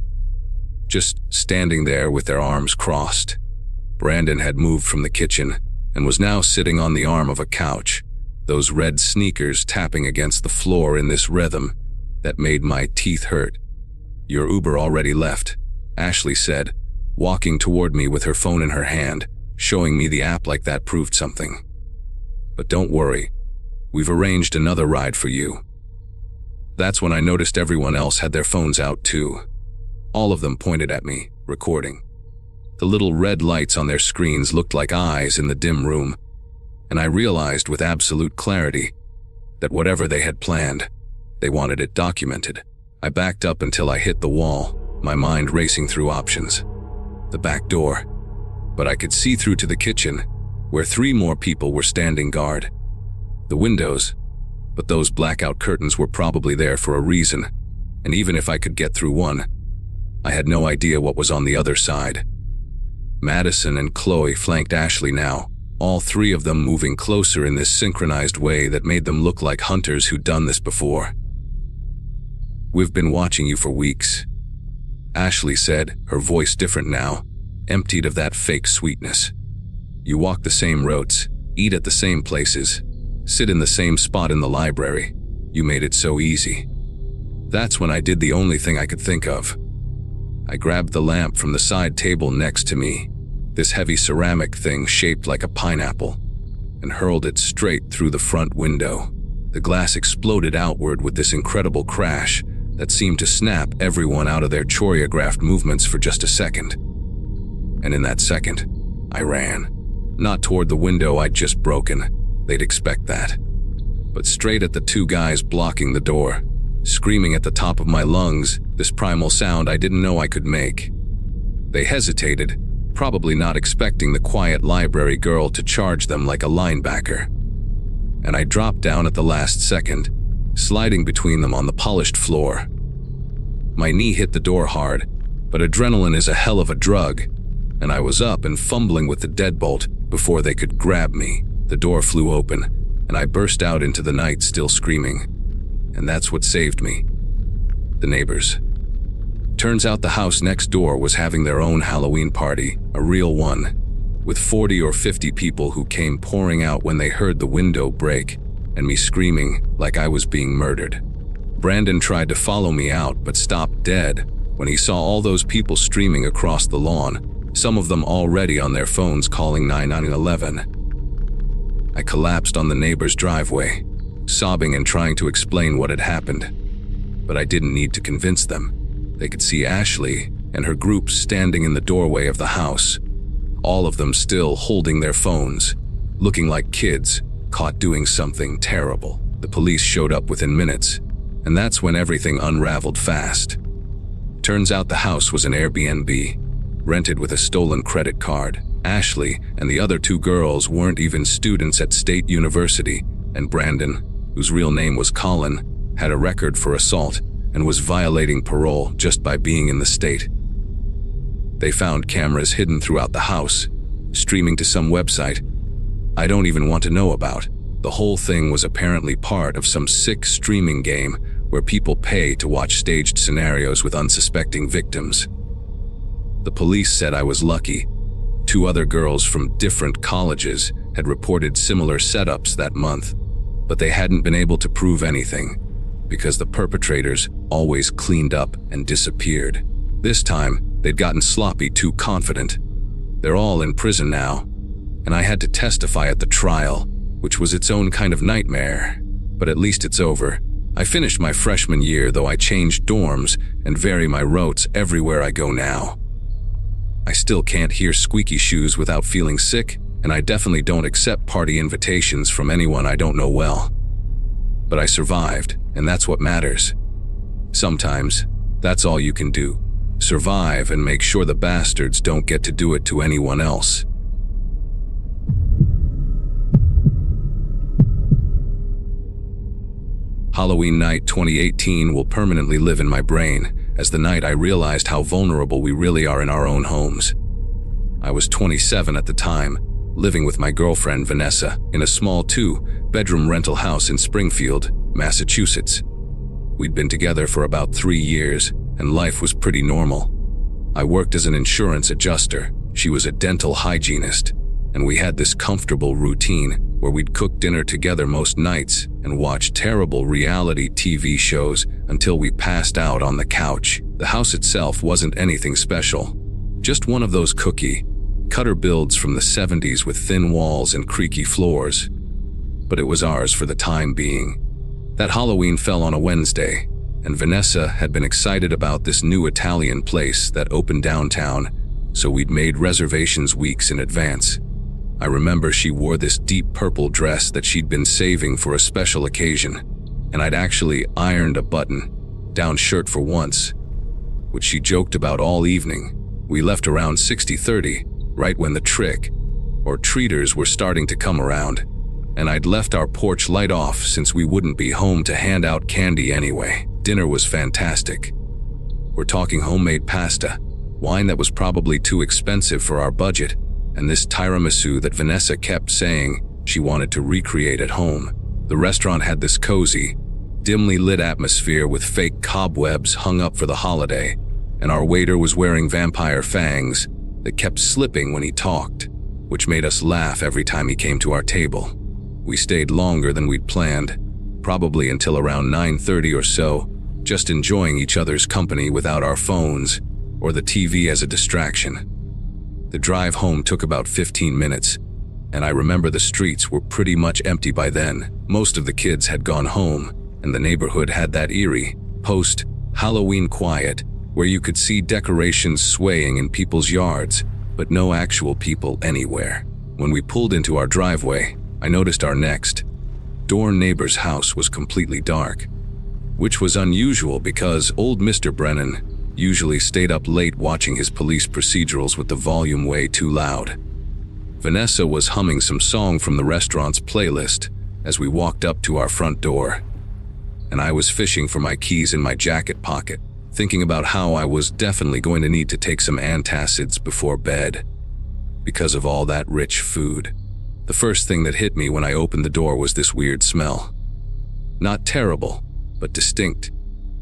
Just standing there with their arms crossed. Brandon had moved from the kitchen and was now sitting on the arm of a couch, those red sneakers tapping against the floor in this rhythm that made my teeth hurt. "Your Uber already left," Ashley said, walking toward me with her phone in her hand, showing me the app like that proved something. "But don't worry, we've arranged another ride for you." That's when I noticed everyone else had their phones out too. All of them pointed at me, recording. The little red lights on their screens looked like eyes in the dim room, and I realized with absolute clarity that whatever they had planned, they wanted it documented. I backed up until I hit the wall, my mind racing through options. The back door, but I could see through to the kitchen, where three more people were standing guard. The windows, but those blackout curtains were probably there for a reason, and even if I could get through one, I had no idea what was on the other side. Madison and Chloe flanked Ashley now, all three of them moving closer in this synchronized way that made them look like hunters who'd done this before. "We've been watching you for weeks," Ashley said, her voice different now, emptied of that fake sweetness. "You walk the same routes, eat at the same places, sit in the same spot in the library. You made it so easy." That's when I did the only thing I could think of. I grabbed the lamp from the side table next to me, this heavy ceramic thing shaped like a pineapple, and hurled it straight through the front window. The glass exploded outward with this incredible crash that seemed to snap everyone out of their choreographed movements for just a second. And in that second, I ran. Not toward the window I'd just broken, they'd expect that, but straight at the two guys blocking the door, screaming at the top of my lungs, this primal sound I didn't know I could make. They hesitated, probably not expecting the quiet library girl to charge them like a linebacker. And I dropped down at the last second, sliding between them on the polished floor. My knee hit the door hard, but adrenaline is a hell of a drug, and I was up and fumbling with the deadbolt before they could grab me. The door flew open, and I burst out into the night still screaming. And that's what saved me. The neighbors. Turns out the house next door was having their own Halloween party, a real one, with 40 or 50 people who came pouring out when they heard the window break and me screaming like I was being murdered. Brandon tried to follow me out but stopped dead when he saw all those people streaming across the lawn, some of them already on their phones calling 911. I collapsed on the neighbor's driveway, sobbing and trying to explain what had happened. But I didn't need to convince them. They could see Ashley and her group standing in the doorway of the house, all of them still holding their phones, looking like kids caught doing something terrible. The police showed up within minutes, and that's when everything unraveled fast. Turns out the house was an Airbnb, rented with a stolen credit card. Ashley and the other two girls weren't even students at State University, and Brandon, whose real name was Colin, had a record for assault and was violating parole just by being in the state. They found cameras hidden throughout the house, streaming to some website I don't even want to know about. The whole thing was apparently part of some sick streaming game where people pay to watch staged scenarios with unsuspecting victims. The police said I was lucky. 2 other girls from different colleges had reported similar setups that month, but they hadn't been able to prove anything because the perpetrators always cleaned up and disappeared. This time, they'd gotten sloppy too confident. They're all in prison now, and I had to testify at the trial, which was its own kind of nightmare. But at least it's over. I finished my freshman year, though I changed dorms and vary my routes everywhere I go now. I still can't hear squeaky shoes without feeling sick, and I definitely don't accept party invitations from anyone I don't know well. But I survived, and that's what matters. Sometimes, that's all you can do. Survive and make sure the bastards don't get to do it to anyone else. Halloween night 2018 will permanently live in my brain as the night I realized how vulnerable we really are in our own homes. I was 27 at the time, living with my girlfriend Vanessa in a small 2-bedroom rental house in Springfield, Massachusetts. We'd been together for about 3 years, and life was pretty normal. I worked as an insurance adjuster, she was a dental hygienist, and we had this comfortable routine where we'd cook dinner together most nights and watch terrible reality TV shows until we passed out on the couch. The house itself wasn't anything special, just one of those cookie-cutter builds from the 70s with thin walls and creaky floors. But it was ours for the time being. That Halloween fell on a Wednesday, and Vanessa had been excited about this new Italian place that opened downtown, so we'd made reservations weeks in advance. I remember she wore this deep purple dress that she'd been saving for a special occasion, and I'd actually ironed a button-down shirt for once, which she joked about all evening. We left around 60:30, right when the trick-or-treaters were starting to come around, and I'd left our porch light off since we wouldn't be home to hand out candy anyway. Dinner was fantastic. We're talking homemade pasta, wine that was probably too expensive for our budget, and this tiramisu that Vanessa kept saying she wanted to recreate at home. The restaurant had this cozy, dimly lit atmosphere with fake cobwebs hung up for the holiday, and our waiter was wearing vampire fangs that kept slipping when he talked, which made us laugh every time he came to our table. We stayed longer than we'd planned, probably until around 9:30 or so, just enjoying each other's company without our phones or the TV as a distraction. The drive home took about 15 minutes, and I remember the streets were pretty much empty by then. Most of the kids had gone home, and the neighborhood had that eerie, post-Halloween quiet where you could see decorations swaying in people's yards, but no actual people anywhere. When we pulled into our driveway, I noticed our next-door neighbor's house was completely dark, which was unusual because old Mr. Brennan usually stayed up late watching his police procedurals with the volume way too loud. Vanessa was humming some song from the restaurant's playlist as we walked up to our front door, and I was fishing for my keys in my jacket pocket, thinking about how I was definitely going to need to take some antacids before bed because of all that rich food. The first thing that hit me when I opened the door was this weird smell. Not terrible, but distinct,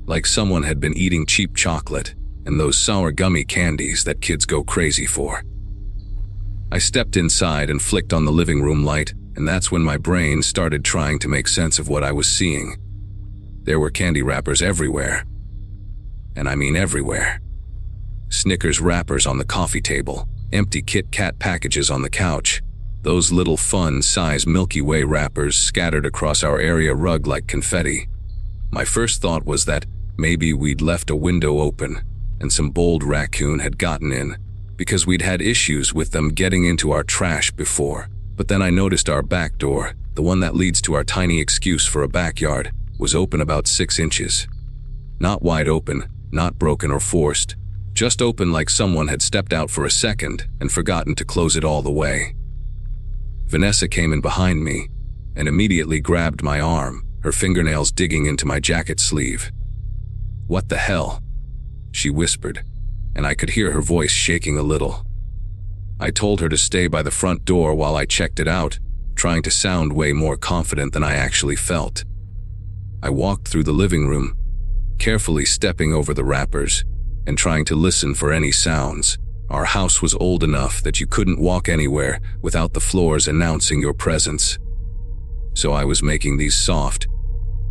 like someone had been eating cheap chocolate and those sour gummy candies that kids go crazy for. I stepped inside and flicked on the living room light, and that's when my brain started trying to make sense of what I was seeing. There were candy wrappers everywhere. And I mean everywhere. Snickers wrappers on the coffee table, empty Kit Kat packages on the couch, Those little fun-size Milky Way wrappers scattered across our area rug like confetti. My first thought was that maybe we'd left a window open and some bold raccoon had gotten in, because we'd had issues with them getting into our trash before. But then I noticed our back door, the one that leads to our tiny excuse for a backyard, was open about 6 inches. Not wide open, not broken or forced, just open like someone had stepped out for a second and forgotten to close it all the way. Vanessa came in behind me and immediately grabbed my arm, her fingernails digging into my jacket sleeve. "What the hell?" she whispered, and I could hear her voice shaking a little. I told her to stay by the front door while I checked it out, trying to sound way more confident than I actually felt. I walked through the living room, carefully stepping over the wrappers and trying to listen for any sounds. Our house was old enough that you couldn't walk anywhere without the floors announcing your presence. So I was making these soft,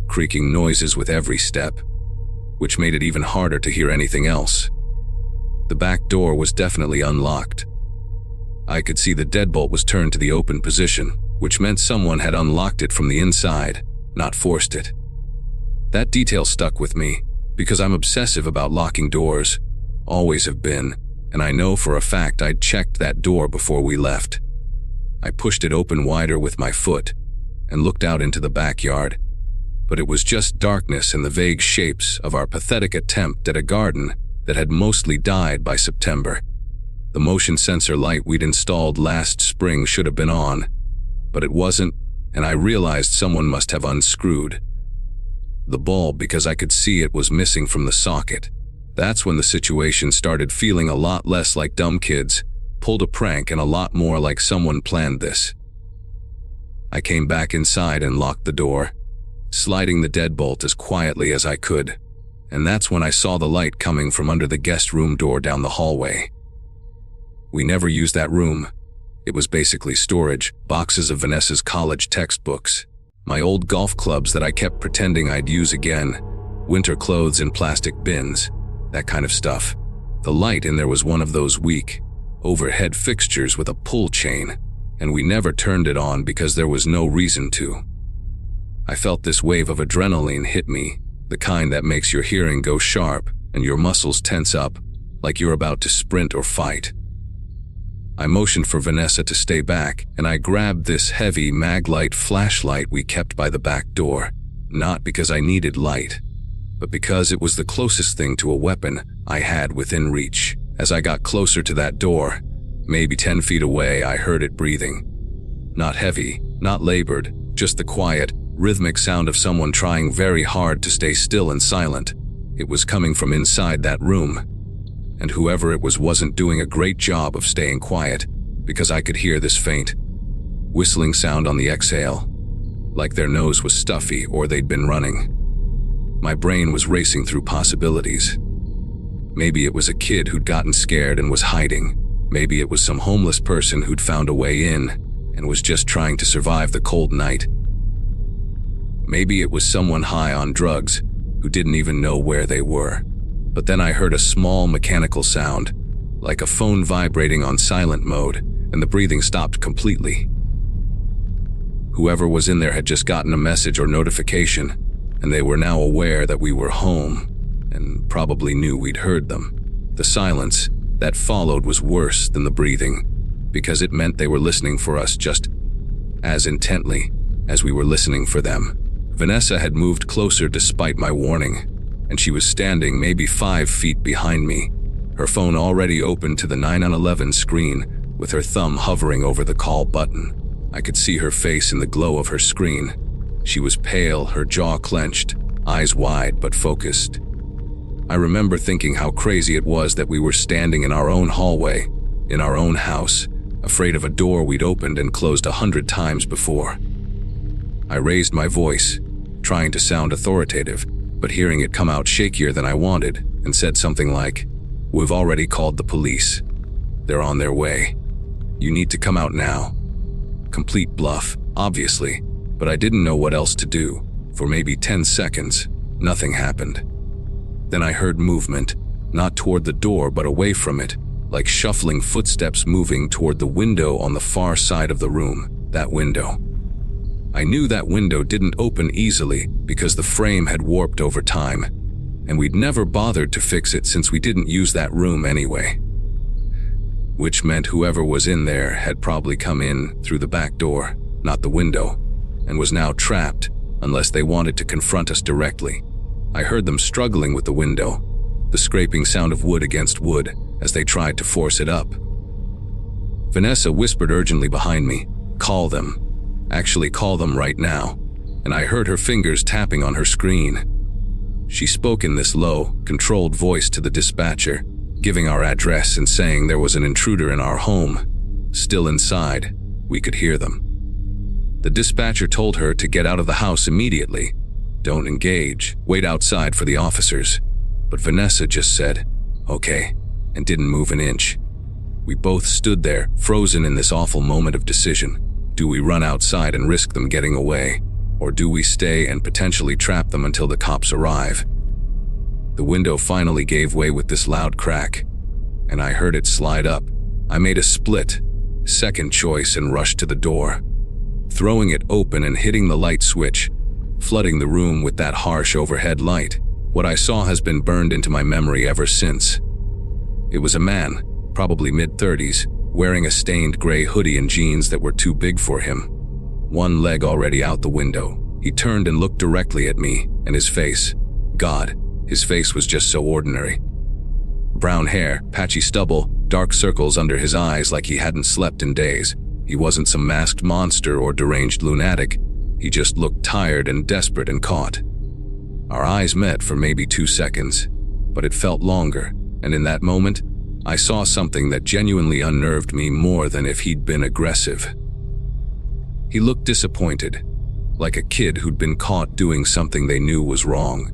creaking noises with every step, which made it even harder to hear anything else. The back door was definitely unlocked. I could see the deadbolt was turned to the open position, which meant someone had unlocked it from the inside, not forced it. That detail stuck with me, because I'm obsessive about locking doors, always have been, and I know for a fact I'd checked that door before we left. I pushed it open wider with my foot and looked out into the backyard, but it was just darkness and the vague shapes of our pathetic attempt at a garden that had mostly died by September. The motion sensor light we'd installed last spring should have been on, but it wasn't, and I realized someone must have unscrewed the bulb because I could see it was missing from the socket. That's when the situation started feeling a lot less like dumb kids pulled a prank and a lot more like someone planned this. I came back inside and locked the door, sliding the deadbolt as quietly as I could, and that's when I saw the light coming from under the guest room door down the hallway. We never used that room. It was basically storage, boxes of Vanessa's college textbooks, my old golf clubs that I kept pretending I'd use again, winter clothes in plastic bins, that kind of stuff. The light in there was one of those weak, overhead fixtures with a pull chain, and we never turned it on because there was no reason to. I felt this wave of adrenaline hit me, the kind that makes your hearing go sharp and your muscles tense up, like you're about to sprint or fight. I motioned for Vanessa to stay back, and I grabbed this heavy Maglite flashlight we kept by the back door, not because I needed light, but because it was the closest thing to a weapon I had within reach. As I got closer to that door, maybe 10 feet away, I heard it breathing. Not heavy, not labored, just the quiet, rhythmic sound of someone trying very hard to stay still and silent. It was coming from inside that room, and whoever it was wasn't doing a great job of staying quiet, because I could hear this faint, whistling sound on the exhale, like their nose was stuffy or they'd been running. My brain was racing through possibilities. Maybe it was a kid who'd gotten scared and was hiding. Maybe it was some homeless person who'd found a way in and was just trying to survive the cold night. Maybe it was someone high on drugs who didn't even know where they were. But then I heard a small mechanical sound, like a phone vibrating on silent mode, and the breathing stopped completely. Whoever was in there had just gotten a message or notification, and they were now aware that we were home, and probably knew we'd heard them. The silence that followed was worse than the breathing, because it meant they were listening for us just as intently as we were listening for them. Vanessa had moved closer despite my warning, and she was standing maybe 5 feet behind me, her phone already open to the 911 screen, with her thumb hovering over the call button. I could see her face in the glow of her screen. She was pale, her jaw clenched, eyes wide but focused. I remember thinking how crazy it was that we were standing in our own hallway, in our own house, afraid of a door we'd opened and closed 100 times before. I raised my voice, trying to sound authoritative, but hearing it come out shakier than I wanted, and said something like, "We've already called the police. They're on their way. You need to come out now." Complete bluff, obviously, but I didn't know what else to do. For maybe 10 seconds, nothing happened. Then I heard movement, not toward the door but away from it, like shuffling footsteps moving toward the window on the far side of the room. That window. I knew that window didn't open easily because the frame had warped over time, and we'd never bothered to fix it since we didn't use that room anyway. Which meant whoever was in there had probably come in through the back door, not the window, and was now trapped unless they wanted to confront us directly. I heard them struggling with the window, the scraping sound of wood against wood as they tried to force it up. Vanessa whispered urgently behind me, "Call them. Actually, call them right now," and I heard her fingers tapping on her screen. She spoke in this low, controlled voice to the dispatcher, giving our address and saying there was an intruder in our home. Still inside, we could hear them. The dispatcher told her to get out of the house immediately. Don't engage, wait outside for the officers. But Vanessa just said, "Okay," and didn't move an inch. We both stood there, frozen in this awful moment of decision. Do we run outside and risk them getting away? Or do we stay and potentially trap them until the cops arrive? The window finally gave way with this loud crack, and I heard it slide up. I made a split, second choice and rushed to the door, throwing it open and hitting the light switch, flooding the room with that harsh overhead light. What I saw has been burned into my memory ever since. It was a man, probably mid-30s, wearing a stained gray hoodie and jeans that were too big for him. One leg already out the window. He turned and looked directly at me, and his face, God, his face was just so ordinary. Brown hair, patchy stubble, dark circles under his eyes like he hadn't slept in days. He wasn't some masked monster or deranged lunatic. He just looked tired and desperate and caught. Our eyes met for maybe 2 seconds, but it felt longer, and in that moment, I saw something that genuinely unnerved me more than if he'd been aggressive. He looked disappointed, like a kid who'd been caught doing something they knew was wrong.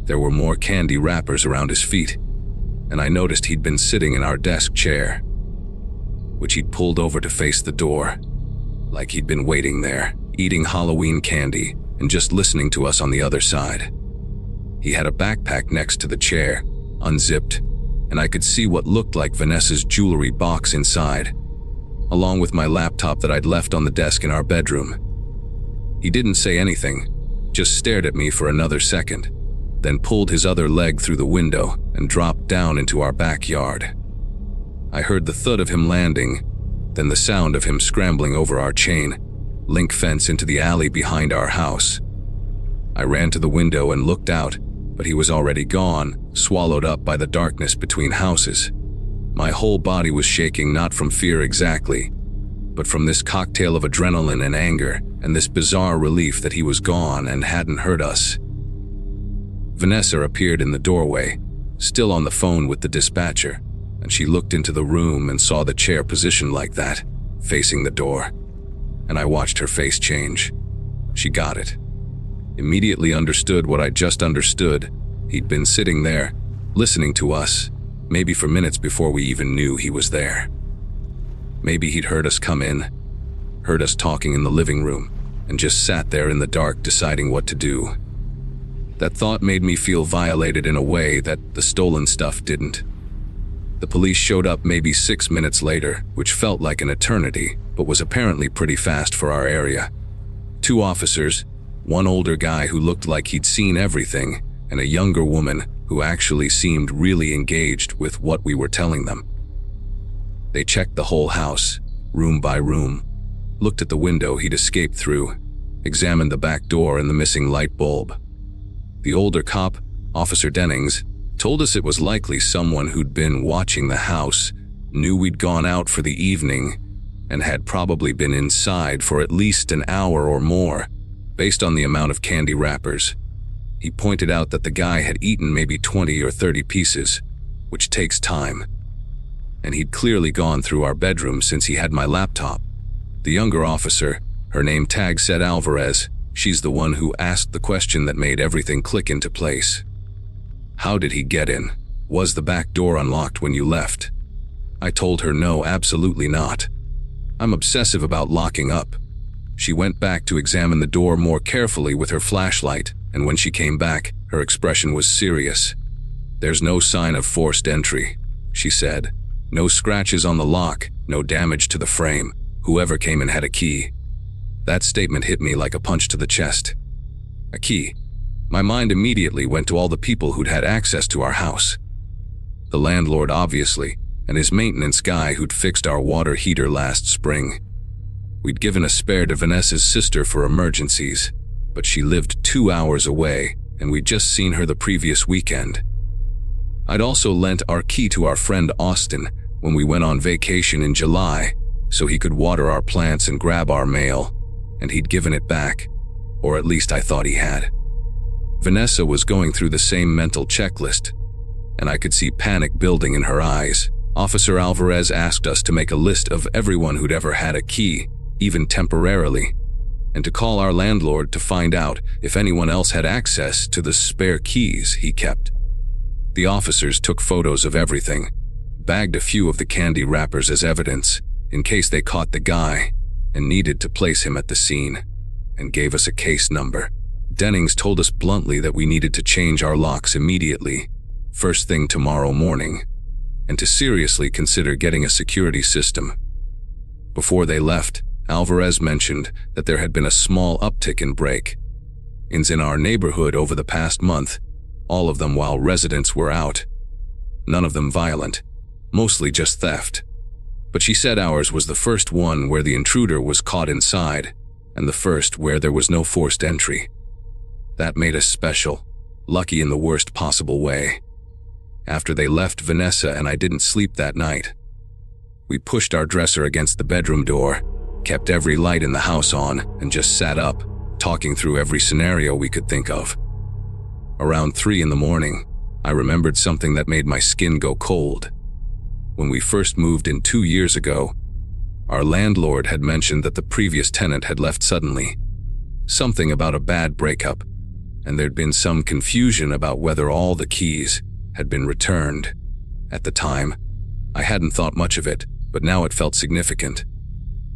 There were more candy wrappers around his feet, and I noticed he'd been sitting in our desk chair, which he'd pulled over to face the door, like he'd been waiting there, eating Halloween candy and just listening to us on the other side. He had a backpack next to the chair, unzipped, and I could see what looked like Vanessa's jewelry box inside, along with my laptop that I'd left on the desk in our bedroom. He didn't say anything, just stared at me for another second, then pulled his other leg through the window and dropped down into our backyard. I heard the thud of him landing, then the sound of him scrambling over our chain link fence into the alley behind our house. I ran to the window and looked out, but he was already gone, swallowed up by the darkness between houses. My whole body was shaking, not from fear exactly, but from this cocktail of adrenaline and anger, and this bizarre relief that he was gone and hadn't hurt us. Vanessa appeared in the doorway, still on the phone with the dispatcher, and she looked into the room and saw the chair positioned like that, facing the door. And I watched her face change. She got it. Immediately understood what I just understood. He'd been sitting there, listening to us, maybe for minutes before we even knew he was there. Maybe he'd heard us come in, heard us talking in the living room, and just sat there in the dark deciding what to do. That thought made me feel violated in a way that the stolen stuff didn't. The police showed up maybe 6 minutes later, which felt like an eternity, but was apparently pretty fast for our area. 2 officers, one older guy who looked like he'd seen everything, and a younger woman who actually seemed really engaged with what we were telling them. They checked the whole house, room by room, looked at the window he'd escaped through, examined the back door and the missing light bulb. The older cop, Officer Dennings, told us it was likely someone who'd been watching the house, knew we'd gone out for the evening, and had probably been inside for at least an hour or more, based on the amount of candy wrappers. He pointed out that the guy had eaten maybe 20 or 30 pieces, which takes time. And he'd clearly gone through our bedroom since he had my laptop. The younger officer, her name tag said Alvarez, she's the one who asked the question that made everything click into place. How did he get in? Was the back door unlocked when you left? I told her no, absolutely not. I'm obsessive about locking up. She went back to examine the door more carefully with her flashlight, and when she came back, her expression was serious. There's no sign of forced entry, she said. No scratches on the lock, no damage to the frame. Whoever came in had a key. That statement hit me like a punch to the chest. A key. My mind immediately went to all the people who'd had access to our house. The landlord, obviously, and his maintenance guy who'd fixed our water heater last spring. We'd given a spare to Vanessa's sister for emergencies, but she lived 2 hours away, and we'd just seen her the previous weekend. I'd also lent our key to our friend Austin when we went on vacation in July, so he could water our plants and grab our mail, and he'd given it back, or at least I thought he had. Vanessa was going through the same mental checklist, and I could see panic building in her eyes. Officer Alvarez asked us to make a list of everyone who'd ever had a key, even temporarily, and to call our landlord to find out if anyone else had access to the spare keys he kept. The officers took photos of everything, bagged a few of the candy wrappers as evidence in case they caught the guy and needed to place him at the scene, and gave us a case number. Dennings told us bluntly that we needed to change our locks immediately, first thing tomorrow morning, and to seriously consider getting a security system. Before they left, Alvarez mentioned that there had been a small uptick in break-ins in our neighborhood over the past month, all of them while residents were out. None of them violent, mostly just theft. But she said ours was the first one where the intruder was caught inside, and the first where there was no forced entry. That made us special, lucky in the worst possible way. After they left, Vanessa and I didn't sleep that night. We pushed our dresser against the bedroom door, kept every light in the house on, and just sat up, talking through every scenario we could think of. Around 3 a.m, I remembered something that made my skin go cold. When we first moved in 2 years ago, our landlord had mentioned that the previous tenant had left suddenly. Something about a bad breakup, and there'd been some confusion about whether all the keys had been returned. At the time, I hadn't thought much of it, but now it felt significant.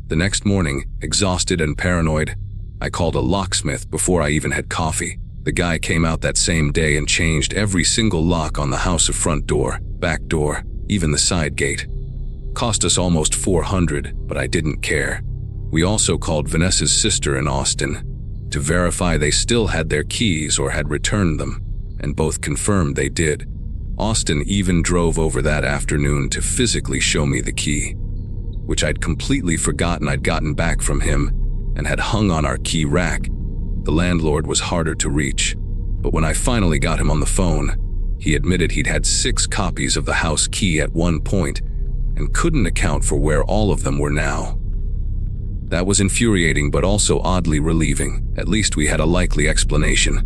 The next morning, exhausted and paranoid, I called a locksmith before I even had coffee. The guy came out that same day and changed every single lock on the house of front door, back door, even the side gate. Cost us almost $400, but I didn't care. We also called Vanessa's sister in Austin to verify they still had their keys or had returned them, and both confirmed they did. Austin even drove over that afternoon to physically show me the key, which I'd completely forgotten I'd gotten back from him and had hung on our key rack. The landlord was harder to reach, but when I finally got him on the phone, he admitted he'd had 6 copies of the house key at one point and couldn't account for where all of them were now. That was infuriating but also oddly relieving. At least we had a likely explanation.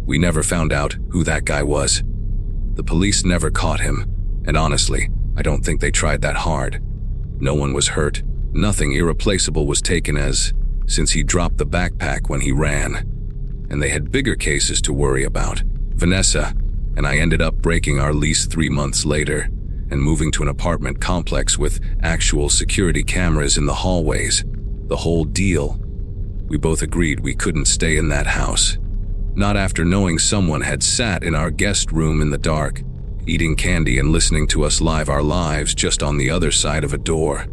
We never found out who that guy was. The police never caught him, and honestly, I don't think they tried that hard. No one was hurt. Nothing irreplaceable was taken since he dropped the backpack when he ran, and they had bigger cases to worry about. Vanessa and I ended up breaking our lease 3 months later and moving to an apartment complex with actual security cameras in the hallways. The whole deal. We both agreed we couldn't stay in that house. Not after knowing someone had sat in our guest room in the dark, eating candy and listening to us live our lives just on the other side of a door.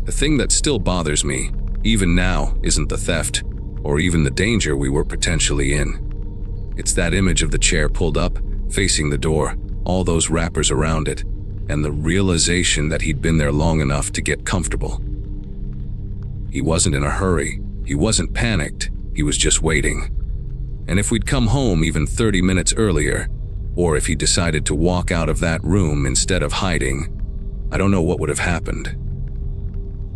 The thing that still bothers me, even now, isn't the theft, or even the danger we were potentially in. It's that image of the chair pulled up, facing the door, all those wrappers around it, and the realization that he'd been there long enough to get comfortable. He wasn't in a hurry, he wasn't panicked, he was just waiting. And if we'd come home even 30 minutes earlier, or if he decided to walk out of that room instead of hiding, I don't know what would have happened.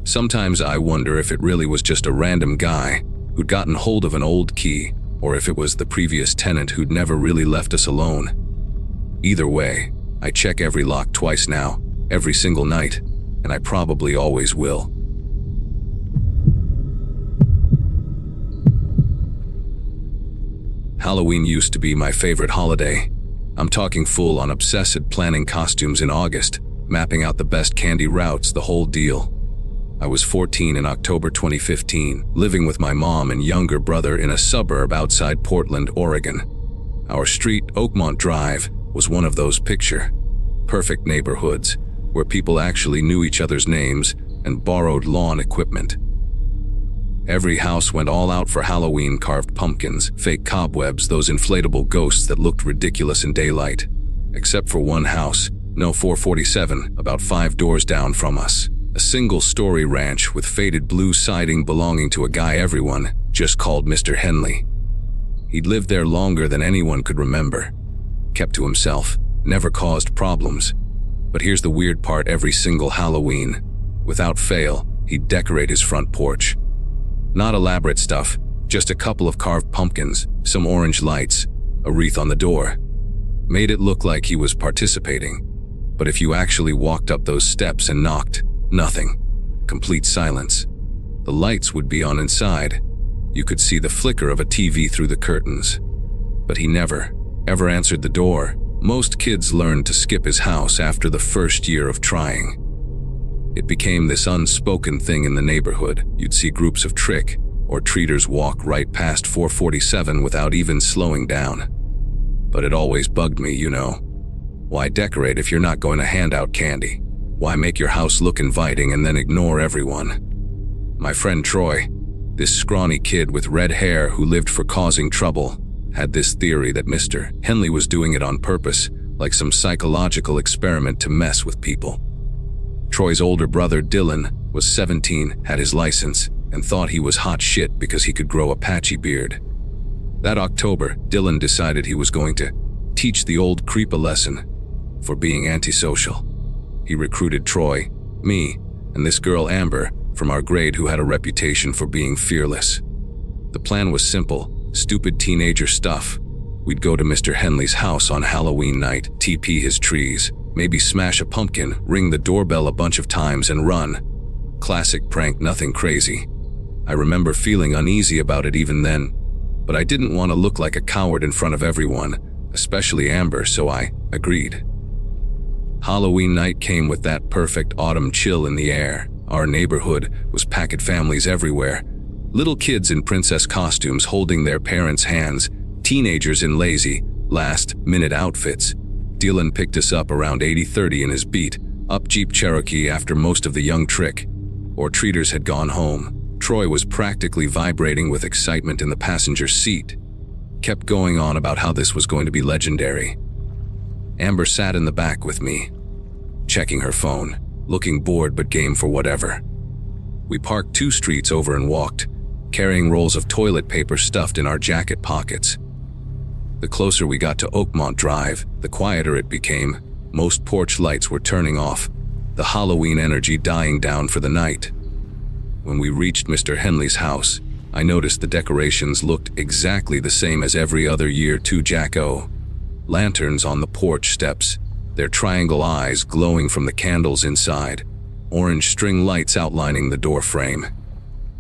Sometimes I wonder if it really was just a random guy who'd gotten hold of an old key, or if it was the previous tenant who'd never really left us alone. Either way, I check every lock twice now, every single night, and I probably always will. Halloween used to be my favorite holiday. I'm talking full-on obsessive planning costumes in August, mapping out the best candy routes, the whole deal. I was 14 in October 2015, living with my mom and younger brother in a suburb outside Portland, Oregon. Our street, Oakmont Drive, was one of those picture-perfect neighborhoods, where people actually knew each other's names and borrowed lawn equipment. Every house went all out for Halloween: carved pumpkins, fake cobwebs, those inflatable ghosts that looked ridiculous in daylight. Except for one house, No. 447, about 5 doors down from us. A single-story ranch with faded blue siding belonging to a guy everyone just called Mr. Henley. He'd lived there longer than anyone could remember. Kept to himself, never caused problems. But here's the weird part: every single Halloween, without fail, he'd decorate his front porch. Not elaborate stuff, just a couple of carved pumpkins, some orange lights, a wreath on the door. Made it look like he was participating. But if you actually walked up those steps and knocked, nothing. Complete silence. The lights would be on inside. You could see the flicker of a TV through the curtains. But he never, ever answered the door. Most kids learned to skip his house after the first year of trying. It became this unspoken thing in the neighborhood. You'd see groups of trick or treaters walk right past 447 without even slowing down. But it always bugged me, you know. Why decorate if you're not going to hand out candy? Why make your house look inviting and then ignore everyone? My friend Troy, this scrawny kid with red hair who lived for causing trouble, had this theory that Mr. Henley was doing it on purpose, like some psychological experiment to mess with people. Troy's older brother Dylan was 17, had his license, and thought he was hot shit because he could grow a patchy beard. That October, Dylan decided he was going to teach the old creep a lesson for being antisocial. He recruited Troy, me, and this girl Amber from our grade who had a reputation for being fearless. The plan was simple, stupid teenager stuff. We'd go to Mr. Henley's house on Halloween night, TP his trees, maybe smash a pumpkin, ring the doorbell a bunch of times and run. Classic prank, nothing crazy. I remember feeling uneasy about it even then, but I didn't want to look like a coward in front of everyone, especially Amber, so I agreed. Halloween night came with that perfect autumn chill in the air. Our neighborhood was packed families everywhere. Little kids in princess costumes holding their parents' hands, teenagers in lazy, last-minute outfits. Dylan picked us up around 80-30 in his beat, up Jeep Cherokee after most of the young trick or treaters had gone home. Troy was practically vibrating with excitement in the passenger seat. Kept going on about how this was going to be legendary. Amber sat in the back with me, checking her phone, looking bored but game for whatever. We parked 2 streets over and walked, carrying rolls of toilet paper stuffed in our jacket pockets. The closer we got to Oakmont Drive, the quieter it became. Most porch lights were turning off, the Halloween energy dying down for the night. When we reached Mr. Henley's house, I noticed the decorations looked exactly the same as every other year too. Jacko. Lanterns on the porch steps, their triangle eyes glowing from the candles inside, orange string lights outlining the door frame.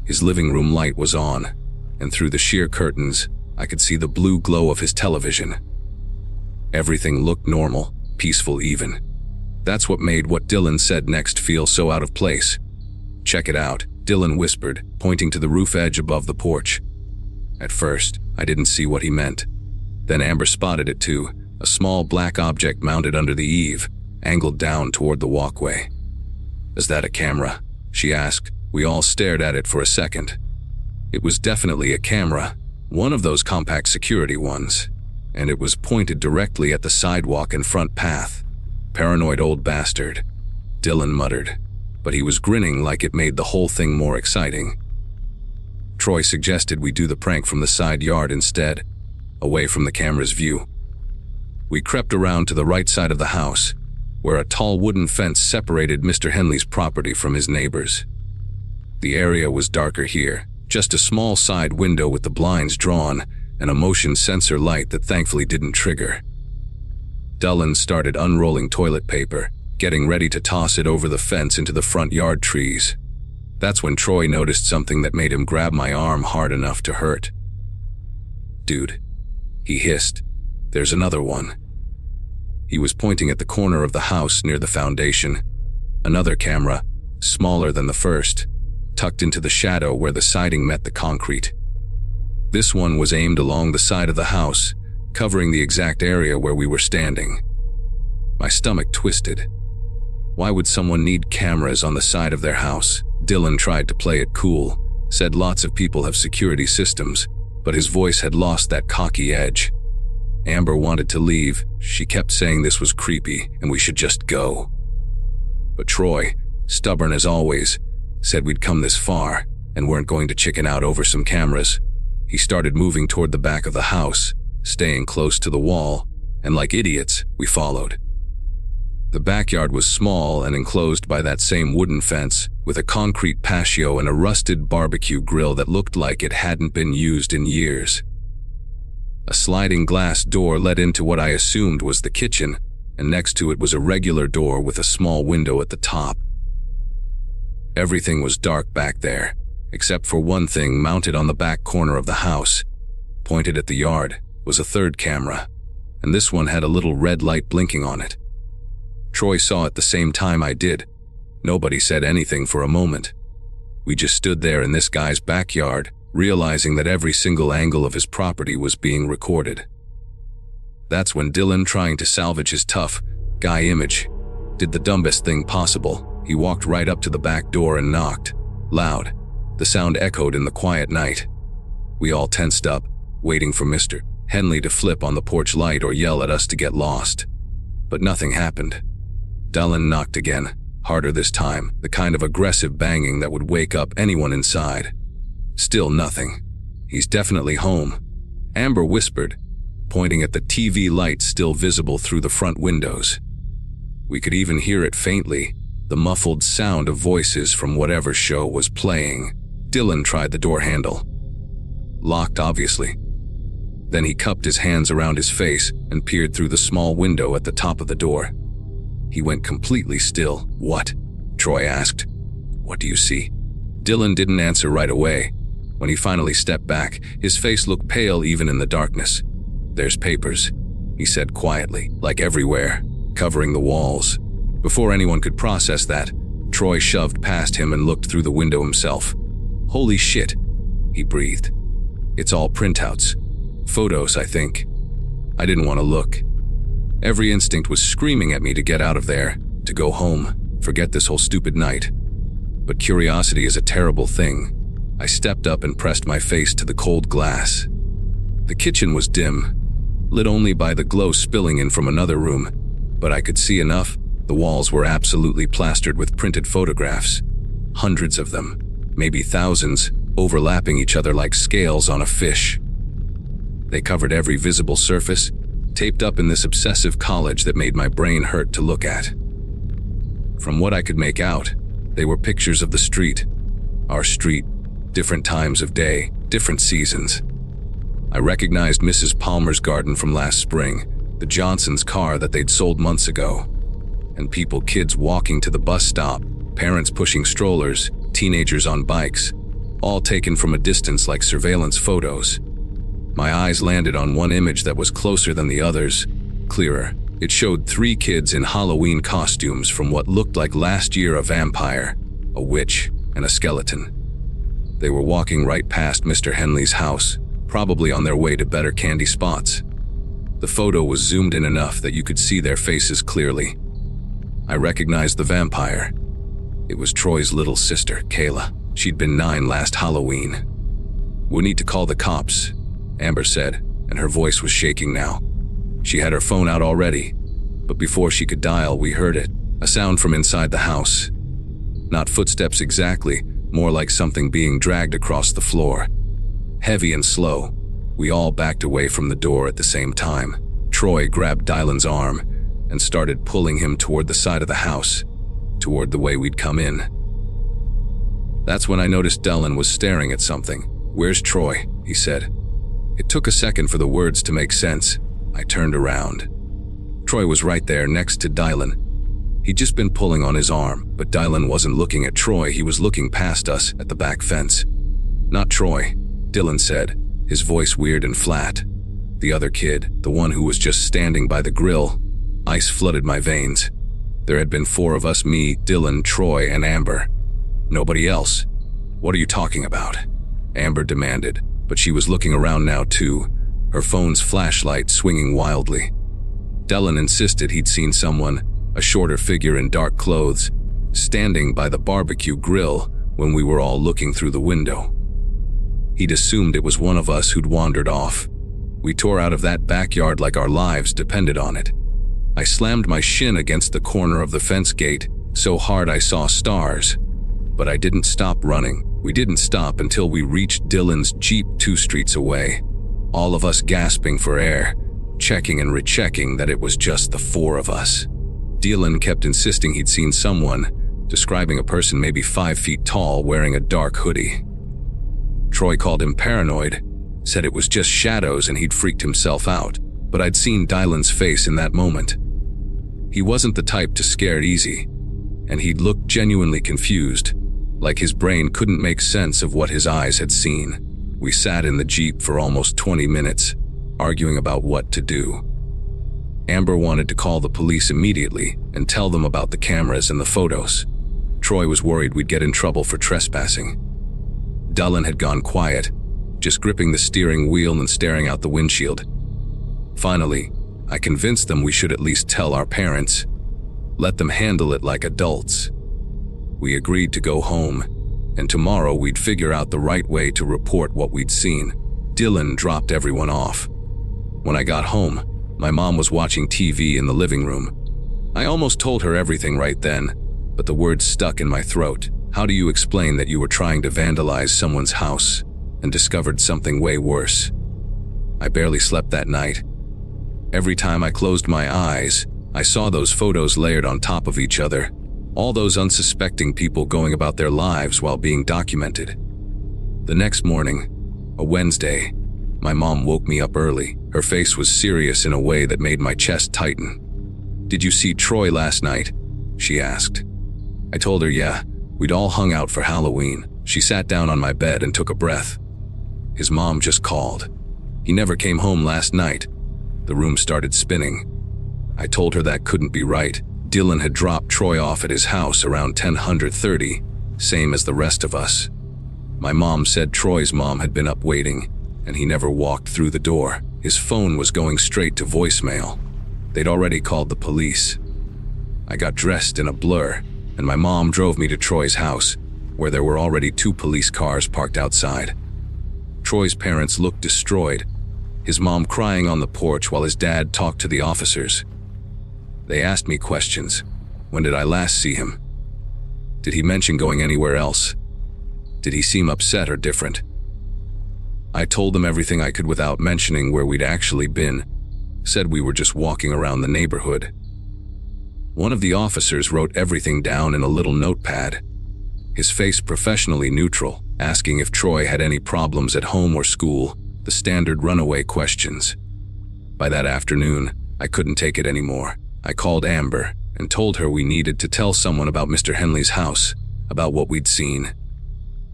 His living room light was on, and through the sheer curtains, I could see the blue glow of his television. Everything looked normal, peaceful even. That's what made what Dylan said next feel so out of place. "Check it out," Dylan whispered, pointing to the roof edge above the porch. At first, I didn't see what he meant. Then Amber spotted it too, a small black object mounted under the eave, angled down toward the walkway. "Is that a camera?" she asked. We all stared at it for a second. It was definitely a camera, one of those compact security ones, and it was pointed directly at the sidewalk and front path. "Paranoid old bastard," Dylan muttered, but he was grinning like it made the whole thing more exciting. Troy suggested we do the prank from the side yard instead, away from the camera's view. We crept around to the right side of the house, where a tall wooden fence separated Mr. Henley's property from his neighbor's. The area was darker here, just a small side window with the blinds drawn and a motion sensor light that thankfully didn't trigger. Dylan started unrolling toilet paper, getting ready to toss it over the fence into the front yard trees. That's when Troy noticed something that made him grab my arm hard enough to hurt. "Dude," he hissed, "there's another one." He was pointing at the corner of the house near the foundation. Another camera, smaller than the first, tucked into the shadow where the siding met the concrete. This one was aimed along the side of the house, covering the exact area where we were standing. My stomach twisted. Why would someone need cameras on the side of their house? Dylan tried to play it cool, said lots of people have security systems, but his voice had lost that cocky edge. Amber wanted to leave. She kept saying this was creepy and we should just go. But Troy, stubborn as always, said we'd come this far and weren't going to chicken out over some cameras. He started moving toward the back of the house, staying close to the wall, and like idiots, we followed. The backyard was small and enclosed by that same wooden fence, with a concrete patio and a rusted barbecue grill that looked like it hadn't been used in years. A sliding glass door led into what I assumed was the kitchen, and next to it was a regular door with a small window at the top. Everything was dark back there, except for one thing mounted on the back corner of the house. Pointed at the yard was a third camera, and this one had a little red light blinking on it. Troy saw it the same time I did. Nobody said anything for a moment. We just stood there in this guy's backyard, realizing that every single angle of his property was being recorded. That's when Dylan, trying to salvage his tough guy image, did the dumbest thing possible. He walked right up to the back door and knocked. Loud. The sound echoed in the quiet night. We all tensed up, waiting for Mr. Henley to flip on the porch light or yell at us to get lost. But nothing happened. Dylan knocked again, harder this time, the kind of aggressive banging that would wake up anyone inside. Still nothing. He's definitely home, Amber whispered, pointing at the TV light still visible through the front windows. We could even hear it faintly, the muffled sound of voices from whatever show was playing. Dylan tried the door handle. Locked, obviously. Then he cupped his hands around his face and peered through the small window at the top of the door. He went completely still. What? Troy asked. What do you see? Dylan didn't answer right away. When he finally stepped back, his face looked pale even in the darkness. There's papers, he said quietly, like everywhere, covering the walls. Before anyone could process that, Troy shoved past him and looked through the window himself. Holy shit, he breathed. It's all printouts. Photos, I think. I didn't want to look. Every instinct was screaming at me to get out of there, to go home, forget this whole stupid night. But curiosity is a terrible thing. I stepped up and pressed my face to the cold glass. The kitchen was dim, lit only by the glow spilling in from another room, but I could see enough. The walls were absolutely plastered with printed photographs. Hundreds of them, maybe thousands, overlapping each other like scales on a fish. They covered every visible surface, taped up in this obsessive collage that made my brain hurt to look at. From what I could make out, they were pictures of the street. Our street, different times of day, different seasons. I recognized Mrs. Palmer's garden from last spring, the Johnsons' car that they'd sold months ago, and kids walking to the bus stop, parents pushing strollers, teenagers on bikes, all taken from a distance like surveillance photos. My eyes landed on one image that was closer than the others, clearer. It showed 3 kids in Halloween costumes from what looked like last year: a vampire, a witch, and a skeleton. They were walking right past Mr. Henley's house, probably on their way to better candy spots. The photo was zoomed in enough that you could see their faces clearly. I recognized the vampire. It was Troy's little sister, Kayla. She'd been 9 last Halloween. "We need to call the cops," Amber said, and her voice was shaking now. She had her phone out already, but before she could dial, we heard it, a sound from inside the house. Not footsteps exactly, more like something being dragged across the floor. Heavy and slow. We all backed away from the door at the same time. Troy grabbed Dylan's arm and started pulling him toward the side of the house, toward the way we'd come in. That's when I noticed Dylan was staring at something. "Where's Troy?" he said. It took a second for the words to make sense. I turned around. Troy was right there next to Dylan. He'd just been pulling on his arm, but Dylan wasn't looking at Troy, he was looking past us at the back fence. "Not Troy," Dylan said, his voice weird and flat. "The other kid, the one who was just standing by the grill." Ice flooded my veins. There had been 4 of us, me, Dylan, Troy, and Amber. Nobody else. "What are you talking about?" Amber demanded, but she was looking around now too, her phone's flashlight swinging wildly. Dylan insisted he'd seen someone, a shorter figure in dark clothes, standing by the barbecue grill when we were all looking through the window. He'd assumed it was one of us who'd wandered off. We tore out of that backyard like our lives depended on it. I slammed my shin against the corner of the fence gate so hard I saw stars, but I didn't stop running. We didn't stop until we reached Dylan's Jeep 2 streets away, all of us gasping for air, checking and rechecking that it was just the 4 of us. Dylan kept insisting he'd seen someone, describing a person maybe 5 feet tall wearing a dark hoodie. Troy called him paranoid, said it was just shadows and he'd freaked himself out, but I'd seen Dylan's face in that moment. He wasn't the type to scare easy, and he'd looked genuinely confused, like his brain couldn't make sense of what his eyes had seen. We sat in the Jeep for almost 20 minutes, arguing about what to do. Amber wanted to call the police immediately and tell them about the cameras and the photos. Troy was worried we'd get in trouble for trespassing. Dylan had gone quiet, just gripping the steering wheel and staring out the windshield. Finally, I convinced them we should at least tell our parents, let them handle it like adults. We agreed to go home, and tomorrow we'd figure out the right way to report what we'd seen. Dylan dropped everyone off. When I got home, my mom was watching TV in the living room. I almost told her everything right then, but the words stuck in my throat. How do you explain that you were trying to vandalize someone's house and discovered something way worse? I barely slept that night. Every time I closed my eyes, I saw those photos layered on top of each other, all those unsuspecting people going about their lives while being documented. The next morning, a Wednesday, my mom woke me up early. Her face was serious in a way that made my chest tighten. "Did you see Troy last night?" she asked. I told her, yeah, we'd all hung out for Halloween. She sat down on my bed and took a breath. His mom just called. He never came home last night. The room started spinning. I told her that couldn't be right. Dylan had dropped Troy off at his house around 10:30, same as the rest of us. My mom said Troy's mom had been up waiting, and he never walked through the door. His phone was going straight to voicemail. They'd already called the police. I got dressed in a blur, and my mom drove me to Troy's house, where there were already 2 police cars parked outside. Troy's parents looked destroyed, his mom crying on the porch while his dad talked to the officers. They asked me questions. When did I last see him? Did he mention going anywhere else? Did he seem upset or different? I told them everything I could without mentioning where we'd actually been, said we were just walking around the neighborhood. One of the officers wrote everything down in a little notepad, his face professionally neutral, asking if Troy had any problems at home or school, the standard runaway questions. By that afternoon, I couldn't take it anymore. I called Amber and told her we needed to tell someone about Mr. Henley's house, about what we'd seen.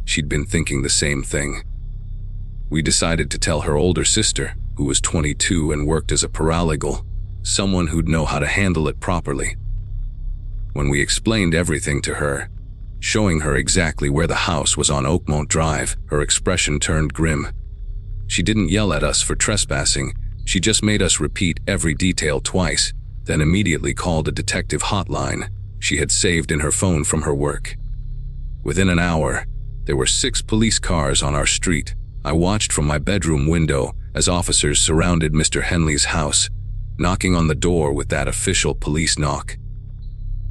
She'd been thinking the same thing. We decided to tell her older sister, who was 22 and worked as a paralegal, someone who'd know how to handle it properly. When we explained everything to her, showing her exactly where the house was on Oakmont Drive, her expression turned grim. She didn't yell at us for trespassing, she just made us repeat every detail twice, then immediately called a detective hotline she had saved in her phone from her work. Within an hour, there were 6 police cars on our street. I watched from my bedroom window as officers surrounded Mr. Henley's house, knocking on the door with that official police knock.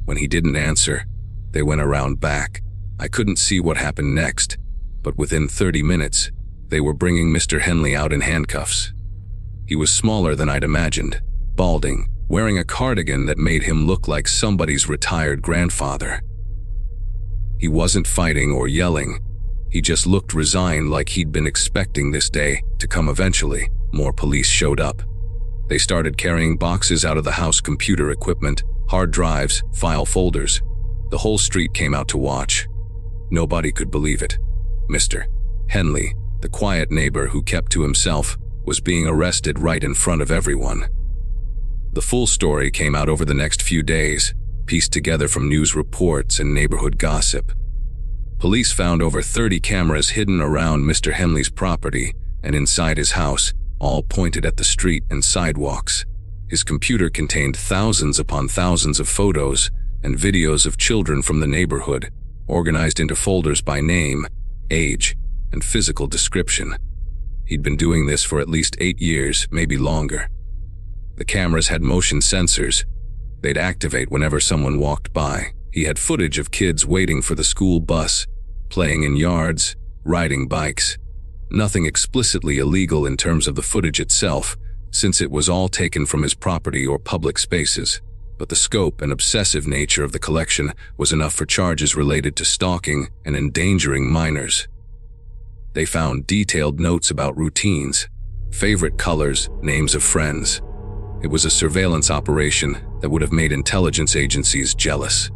When he didn't answer, they went around back. I couldn't see what happened next, but within 30 minutes, they were bringing Mr. Henley out in handcuffs. He was smaller than I'd imagined, balding, wearing a cardigan that made him look like somebody's retired grandfather. He wasn't fighting or yelling. He just looked resigned, like he'd been expecting this day to come eventually. More police showed up. They started carrying boxes out of the house, computer equipment, hard drives, file folders. The whole street came out to watch. Nobody could believe it. Mr. Henley, the quiet neighbor who kept to himself, was being arrested right in front of everyone. The full story came out over the next few days, pieced together from news reports and neighborhood gossip. Police found over 30 cameras hidden around Mr. Henley's property and inside his house, all pointed at the street and sidewalks. His computer contained thousands upon thousands of photos and videos of children from the neighborhood, organized into folders by name, age, and physical description. He'd been doing this for at least 8 years, maybe longer. The cameras had motion sensors. They'd activate whenever someone walked by. He had footage of kids waiting for the school bus, playing in yards, riding bikes. Nothing explicitly illegal in terms of the footage itself, since it was all taken from his property or public spaces. But the scope and obsessive nature of the collection was enough for charges related to stalking and endangering minors. They found detailed notes about routines, favorite colors, names of friends. It was a surveillance operation that would have made intelligence agencies jealous.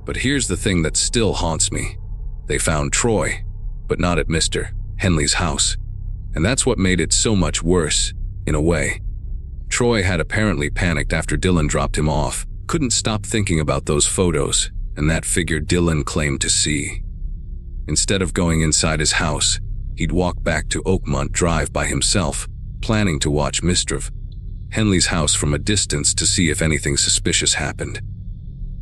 But here's the thing that still haunts me. They found Troy, but not at Mr. Henley's house. And that's what made it so much worse, in a way. Troy had apparently panicked after Dylan dropped him off, couldn't stop thinking about those photos, and that figure Dylan claimed to see. Instead of going inside his house, he'd walk back to Oakmont Drive by himself, planning to watch Mr. Henley's house from a distance to see if anything suspicious happened.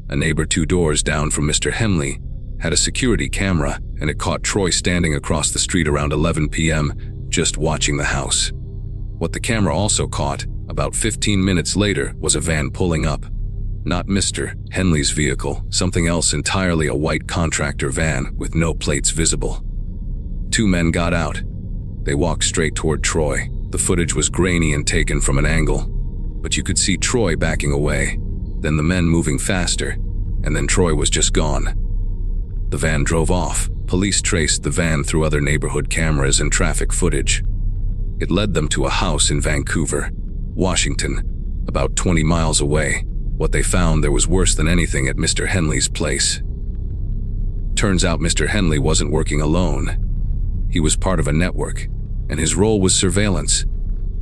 A neighbor 2 doors down from Mr. Henley had a security camera, and it caught Troy standing across the street around 11 p.m., just watching the house. What the camera also caught, about 15 minutes later, was a van pulling up. Not Mr. Henley's vehicle, something else entirely, a white contractor van with no plates visible. 2 men got out. They walked straight toward Troy. The footage was grainy and taken from an angle, but you could see Troy backing away, then the men moving faster, and then Troy was just gone. The van drove off. Police traced the van through other neighborhood cameras and traffic footage. It led them to a house in Vancouver, Washington, about 20 miles away. What they found there was worse than anything at Mr. Henley's place. Turns out Mr. Henley wasn't working alone. He was part of a network, and his role was surveillance,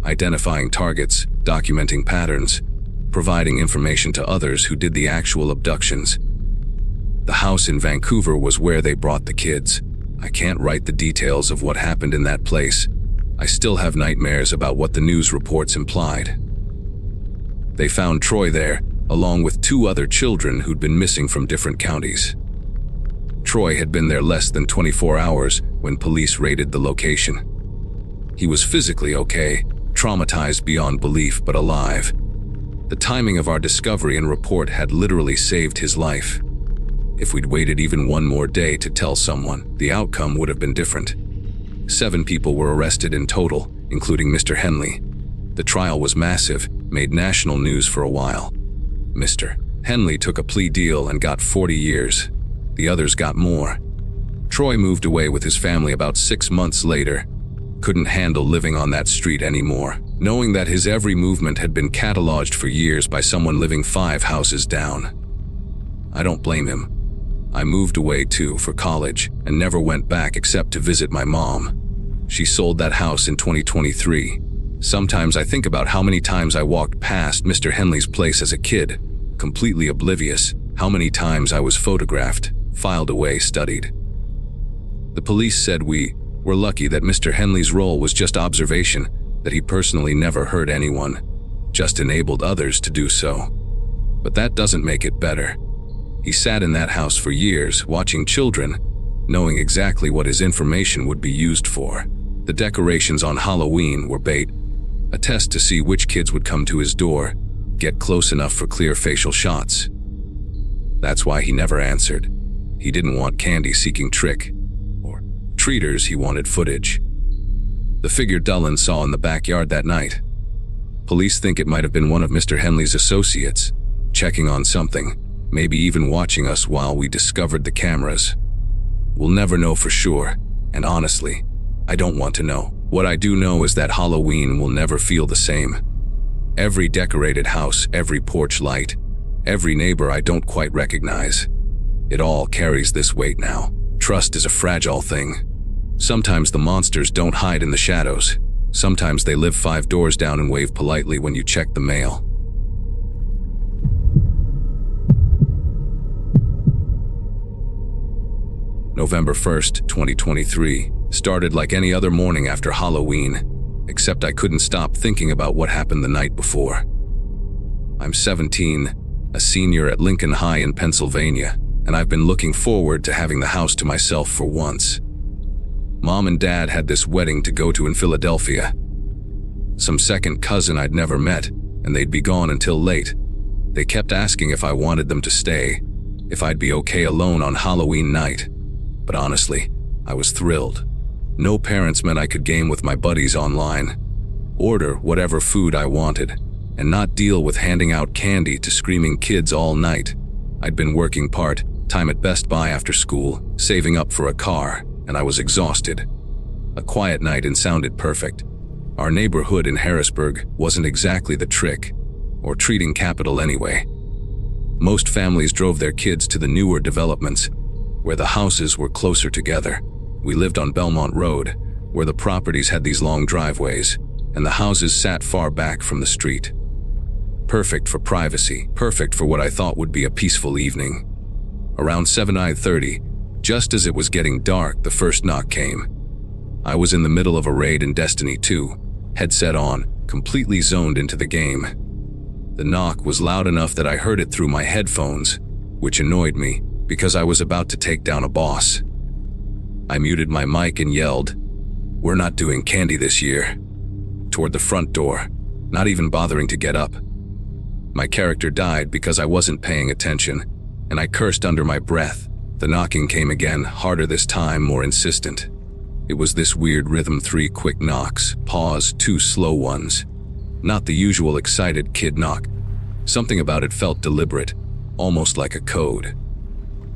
identifying targets, documenting patterns, providing information to others who did the actual abductions. The house in Vancouver was where they brought the kids. I can't write the details of what happened in that place. I still have nightmares about what the news reports implied. They found Troy there, along with 2 other children who'd been missing from different counties. Troy had been there less than 24 hours when police raided the location. He was physically okay, traumatized beyond belief, but alive. The timing of our discovery and report had literally saved his life. If we'd waited even one more day to tell someone, the outcome would have been different. 7 people were arrested in total, including Mr. Henley. The trial was massive, made national news for a while. Mr. Henley took a plea deal and got 40 years. The others got more. Troy moved away with his family about 6 months later. Couldn't handle living on that street anymore, knowing that his every movement had been cataloged for years by someone living 5 houses down. I don't blame him. I moved away too for college and never went back except to visit my mom. She sold that house in 2023. Sometimes I think about how many times I walked past Mr. Henley's place as a kid, completely oblivious, how many times I was photographed, filed away, studied. The police said we were lucky that Mr. Henley's role was just observation, that he personally never hurt anyone, just enabled others to do so. But that doesn't make it better. He sat in that house for years, watching children, knowing exactly what his information would be used for. The decorations on Halloween were bait, a test to see which kids would come to his door, get close enough for clear facial shots. That's why he never answered. He didn't want candy-seeking trick or treaters, he wanted footage. The figure Dylan saw in the backyard that night. Police think it might have been one of Mr. Henley's associates, checking on something, maybe even watching us while we discovered the cameras. We'll never know for sure, and honestly, I don't want to know. What I do know is that Halloween will never feel the same. Every decorated house, every porch light, every neighbor I don't quite recognize. It all carries this weight now. Trust is a fragile thing. Sometimes the monsters don't hide in the shadows. Sometimes they live 5 doors down and wave politely when you check the mail. November 1st, 2023, started like any other morning after Halloween, except I couldn't stop thinking about what happened the night before. I'm 17, a senior at Lincoln High in Pennsylvania, and I've been looking forward to having the house to myself for once. Mom and Dad had this wedding to go to in Philadelphia. Some second cousin I'd never met, and they'd be gone until late. They kept asking if I wanted them to stay, if I'd be okay alone on Halloween night. But honestly, I was thrilled. No parents meant I could game with my buddies online, order whatever food I wanted, and not deal with handing out candy to screaming kids all night. I'd been working part-time at Best Buy after school, saving up for a car, and I was exhausted. A quiet night and sounded perfect. Our neighborhood in Harrisburg wasn't exactly the trick, or treating capital anyway. Most families drove their kids to the newer developments, where the houses were closer together. We lived on Belmont Road, where the properties had these long driveways, and the houses sat far back from the street. Perfect for privacy, perfect for what I thought would be a peaceful evening. Around 7:30, just as it was getting dark, the first knock came. I was in the middle of a raid in Destiny 2, headset on, completely zoned into the game. The knock was loud enough that I heard it through my headphones, which annoyed me because I was about to take down a boss. I muted my mic and yelled, "We're not doing candy this year," toward the front door, not even bothering to get up. My character died because I wasn't paying attention, and I cursed under my breath. The knocking came again, harder this time, more insistent. It was this weird rhythm, 3 quick knocks, pause, 2 slow ones. Not the usual excited kid knock. Something about it felt deliberate, almost like a code.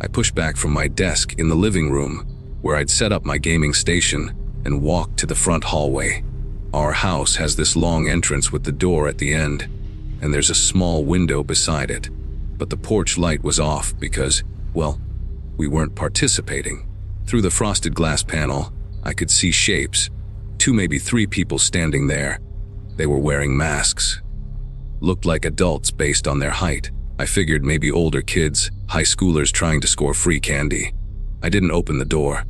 I pushed back from my desk in the living room, where I'd set up my gaming station, and walked to the front hallway. Our house has this long entrance with the door at the end, and there's a small window beside it. But the porch light was off because, well, we weren't participating. Through the frosted glass panel, I could see shapes, 2 maybe 3 people standing there. They were wearing masks. Looked like adults based on their height. I figured maybe older kids, high schoolers trying to score free candy. I didn't open the door.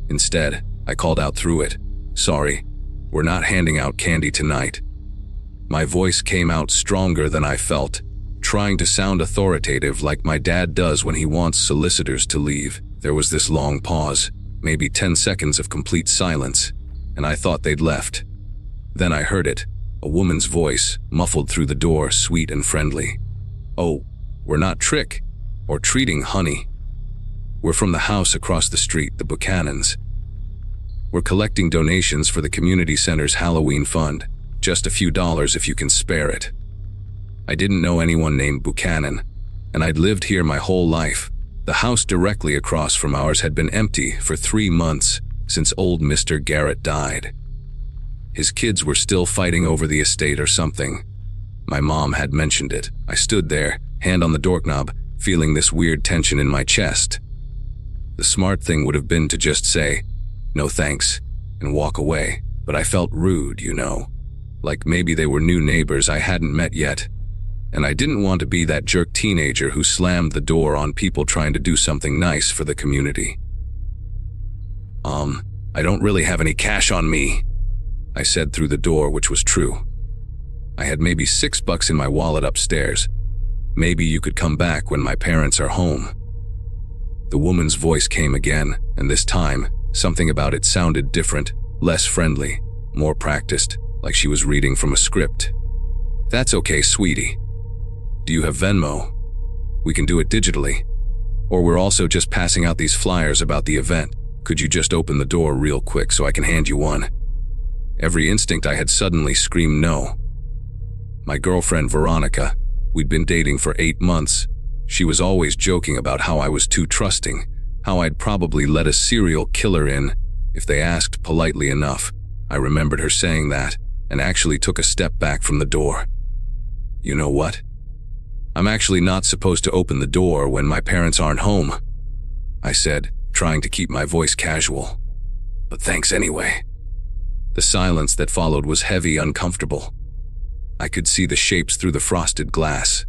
Instead, I called out through it, "Sorry, we're not handing out candy tonight." My voice came out stronger than I felt, trying to sound authoritative like my dad does when he wants solicitors to leave. There was this long pause, maybe 10 seconds of complete silence, and I thought they'd left. Then I heard it, a woman's voice, muffled through the door, sweet and friendly. "Oh, we're not trick or treating, honey. We're from the house across the street, the Buchanans. We're collecting donations for the community center's Halloween fund. Just a few dollars if you can spare it." I didn't know anyone named Buchanan, and I'd lived here my whole life. The house directly across from ours had been empty for 3 months since old Mr. Garrett died. His kids were still fighting over the estate or something. My mom had mentioned it. I stood there, hand on the doorknob, feeling this weird tension in my chest. The smart thing would have been to just say, "No thanks," and walk away, but I felt rude, you know. Like maybe they were new neighbors I hadn't met yet, and I didn't want to be that jerk teenager who slammed the door on people trying to do something nice for the community. I don't really have any cash on me," I said through the door, which was true. I had maybe $6 in my wallet upstairs. "Maybe you could come back when my parents are home." The woman's voice came again, and this time, something about it sounded different, less friendly, more practiced, like she was reading from a script. "That's okay, sweetie. Do you have Venmo? We can do it digitally. Or we're also just passing out these flyers about the event. Could you just open the door real quick so I can hand you one?" Every instinct I had suddenly screamed no. My girlfriend Veronica, we'd been dating for 8 months. She was always joking about how I was too trusting, how I'd probably let a serial killer in if they asked politely enough. I remembered her saying that, and actually took a step back from the door. "You know what? I'm actually not supposed to open the door when my parents aren't home," I said, trying to keep my voice casual. "But thanks anyway." The silence that followed was heavy, uncomfortable. I could see the shapes through the frosted glass,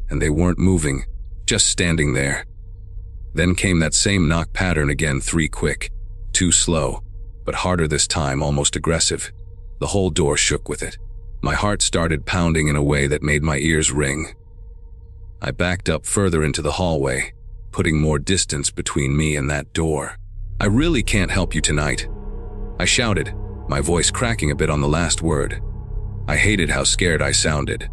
and they weren't moving, just standing there. Then came that same knock pattern again, 3 quick, 2 slow, but harder this time, almost aggressive. The whole door shook with it. My heart started pounding in a way that made my ears ring. I backed up further into the hallway, putting more distance between me and that door. "I really can't help you tonight," I shouted, my voice cracking a bit on the last word. I hated how scared I sounded.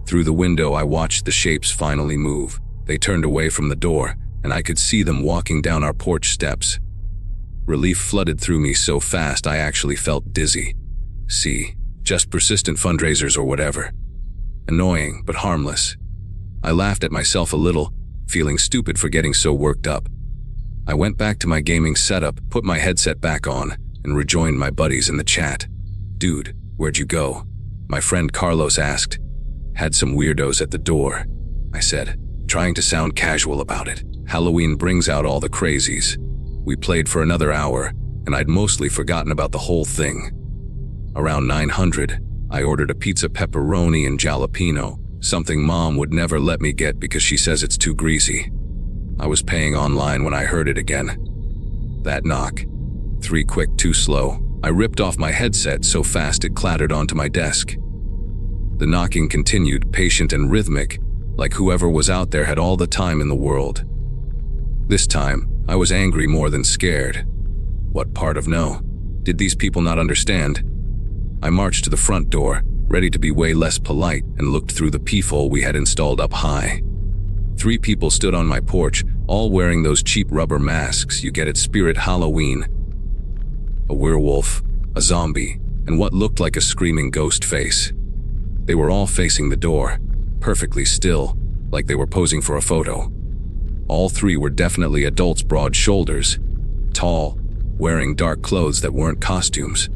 Through the window, I watched the shapes finally move. They turned away from the door, and I could see them walking down our porch steps. Relief flooded through me so fast I actually felt dizzy. See, just persistent fundraisers or whatever. Annoying, but harmless. I laughed at myself a little, feeling stupid for getting so worked up. I went back to my gaming setup, put my headset back on, and rejoined my buddies in the chat. "Dude, where'd you go?" my friend Carlos asked. "Had some weirdos at the door," I said, trying to sound casual about it. "Halloween brings out all the crazies." We played for another hour, and I'd mostly forgotten about the whole thing. Around 900, I ordered a pizza pepperoni and jalapeno, something Mom would never let me get because she says it's too greasy. I was paying online when I heard it again. That knock. 3 quick, 2 slow. I ripped off my headset so fast it clattered onto my desk. The knocking continued, patient and rhythmic, like whoever was out there had all the time in the world. This time, I was angry more than scared. What part of no? Did these people not understand? I marched to the front door, ready to be way less polite, and looked through the peephole we had installed up high. 3 people stood on my porch, all wearing those cheap rubber masks you get at Spirit Halloween. A werewolf, a zombie, and what looked like a screaming ghost face. They were all facing the door, perfectly still, like they were posing for a photo. All 3 were definitely adults, broad shoulders, tall, wearing dark clothes that weren't costumes.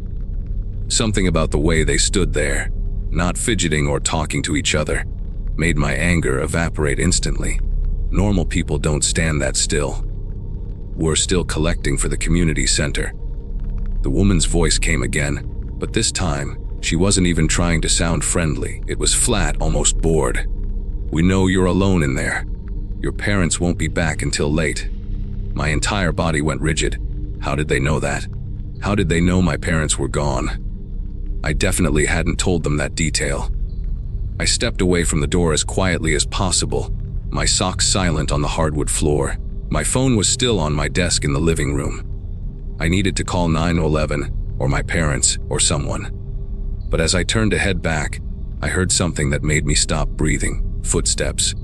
Something about the way they stood there, not fidgeting or talking to each other, made my anger evaporate instantly. Normal people don't stand that still. We're still collecting for the community center. The woman's voice came again, but this time, she wasn't even trying to sound friendly. It was flat, almost bored. "We know you're alone in there. Your parents won't be back until late." My entire body went rigid. How did they know that? How did they know my parents were gone? I definitely hadn't told them that detail. I stepped away from the door as quietly as possible, my socks silent on the hardwood floor. My phone was still on my desk in the living room. I needed to call 911, or my parents, or someone. But as I turned to head back, I heard something that made me stop breathing. Footsteps.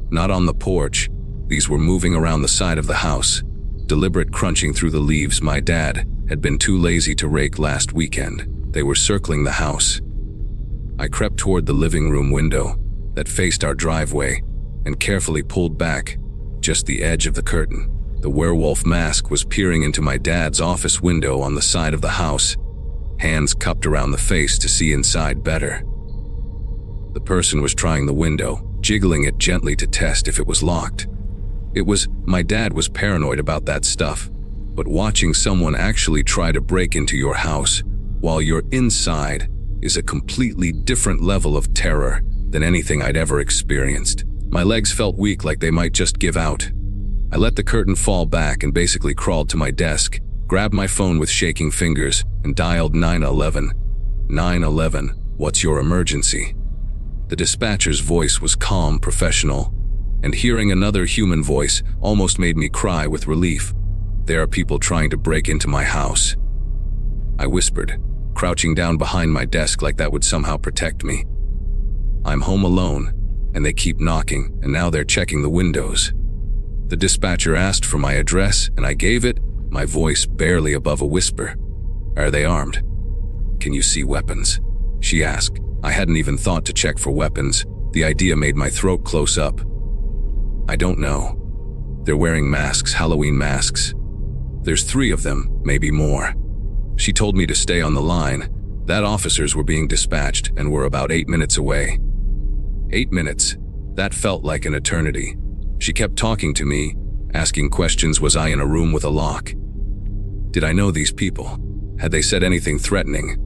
Not on the porch. These were moving around the side of the house, deliberate crunching through the leaves my dad had been too lazy to rake last weekend. They were circling the house. I crept toward the living room window that faced our driveway and carefully pulled back just the edge of the curtain. The werewolf mask was peering into my dad's office window on the side of the house, hands cupped around the face to see inside better. The person was trying the window, jiggling it gently to test if it was locked. My dad was paranoid about that stuff, but watching someone actually try to break into your house while you're inside is a completely different level of terror than anything I'd ever experienced. My legs felt weak, like they might just give out. I let the curtain fall back and basically crawled to my desk, grabbed my phone with shaking fingers, and dialed 911. 911, what's your emergency? The dispatcher's voice was calm, professional, and hearing another human voice almost made me cry with relief. There are people trying to break into my house. I whispered, crouching down behind my desk like that would somehow protect me. I'm home alone, and they keep knocking, and now they're checking the windows. The dispatcher asked for my address, and I gave it, my voice barely above a whisper. Are they armed? Can you see weapons? She asked. I hadn't even thought to check for weapons. The idea made my throat close up. I don't know. They're wearing masks, Halloween masks. There's 3 of them, maybe more. She told me to stay on the line, that officers were being dispatched and were about 8 minutes away. 8 minutes. That felt like an eternity. She kept talking to me, asking questions. Was I in a room with a lock? Did I know these people? Had they said anything threatening?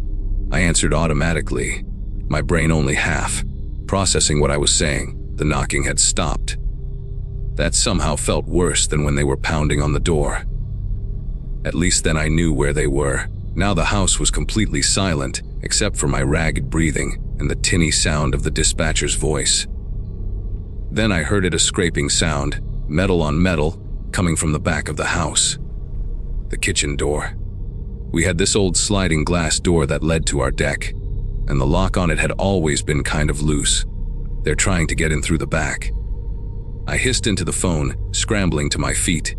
I answered automatically, my brain only half processing what I was saying. The knocking had stopped. That somehow felt worse than when they were pounding on the door. At least then I knew where they were. Now the house was completely silent, except for my ragged breathing and the tinny sound of the dispatcher's voice. Then I heard a scraping sound, metal on metal, coming from the back of the house. The kitchen door. We had this old sliding glass door that led to our deck, and the lock on it had always been kind of loose. They're trying to get in through the back. I hissed into the phone, scrambling to my feet.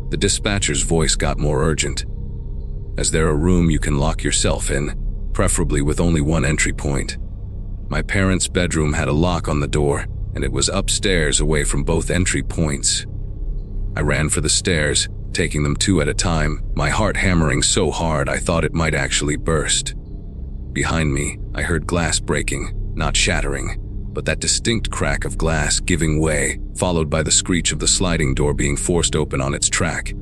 The dispatcher's voice got more urgent. Is there a room you can lock yourself in, preferably with only one entry point? My parents' bedroom had a lock on the door, and it was upstairs away from both entry points. I ran for the stairs, taking them two at a time, my heart hammering so hard I thought it might actually burst. Behind me, I heard glass breaking, not shattering, but that distinct crack of glass giving way, followed by the screech of the sliding door being forced open on its track.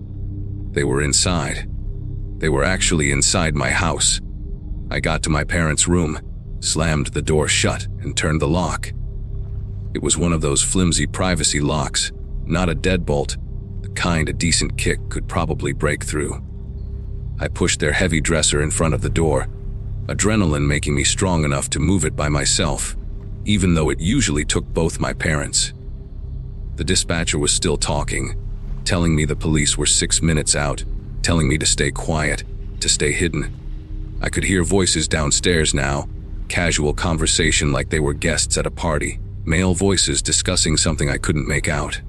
They were inside. They were actually inside my house. I got to my parents' room, slammed the door shut, and turned the lock. It was one of those flimsy privacy locks, not a deadbolt, the kind a decent kick could probably break through. I pushed their heavy dresser in front of the door, adrenaline making me strong enough to move it by myself, even though it usually took both my parents. The dispatcher was still talking, telling me the police were 6 minutes out, telling me to stay quiet, to stay hidden. I could hear voices downstairs now, casual conversation like they were guests at a party, male voices discussing something I couldn't make out.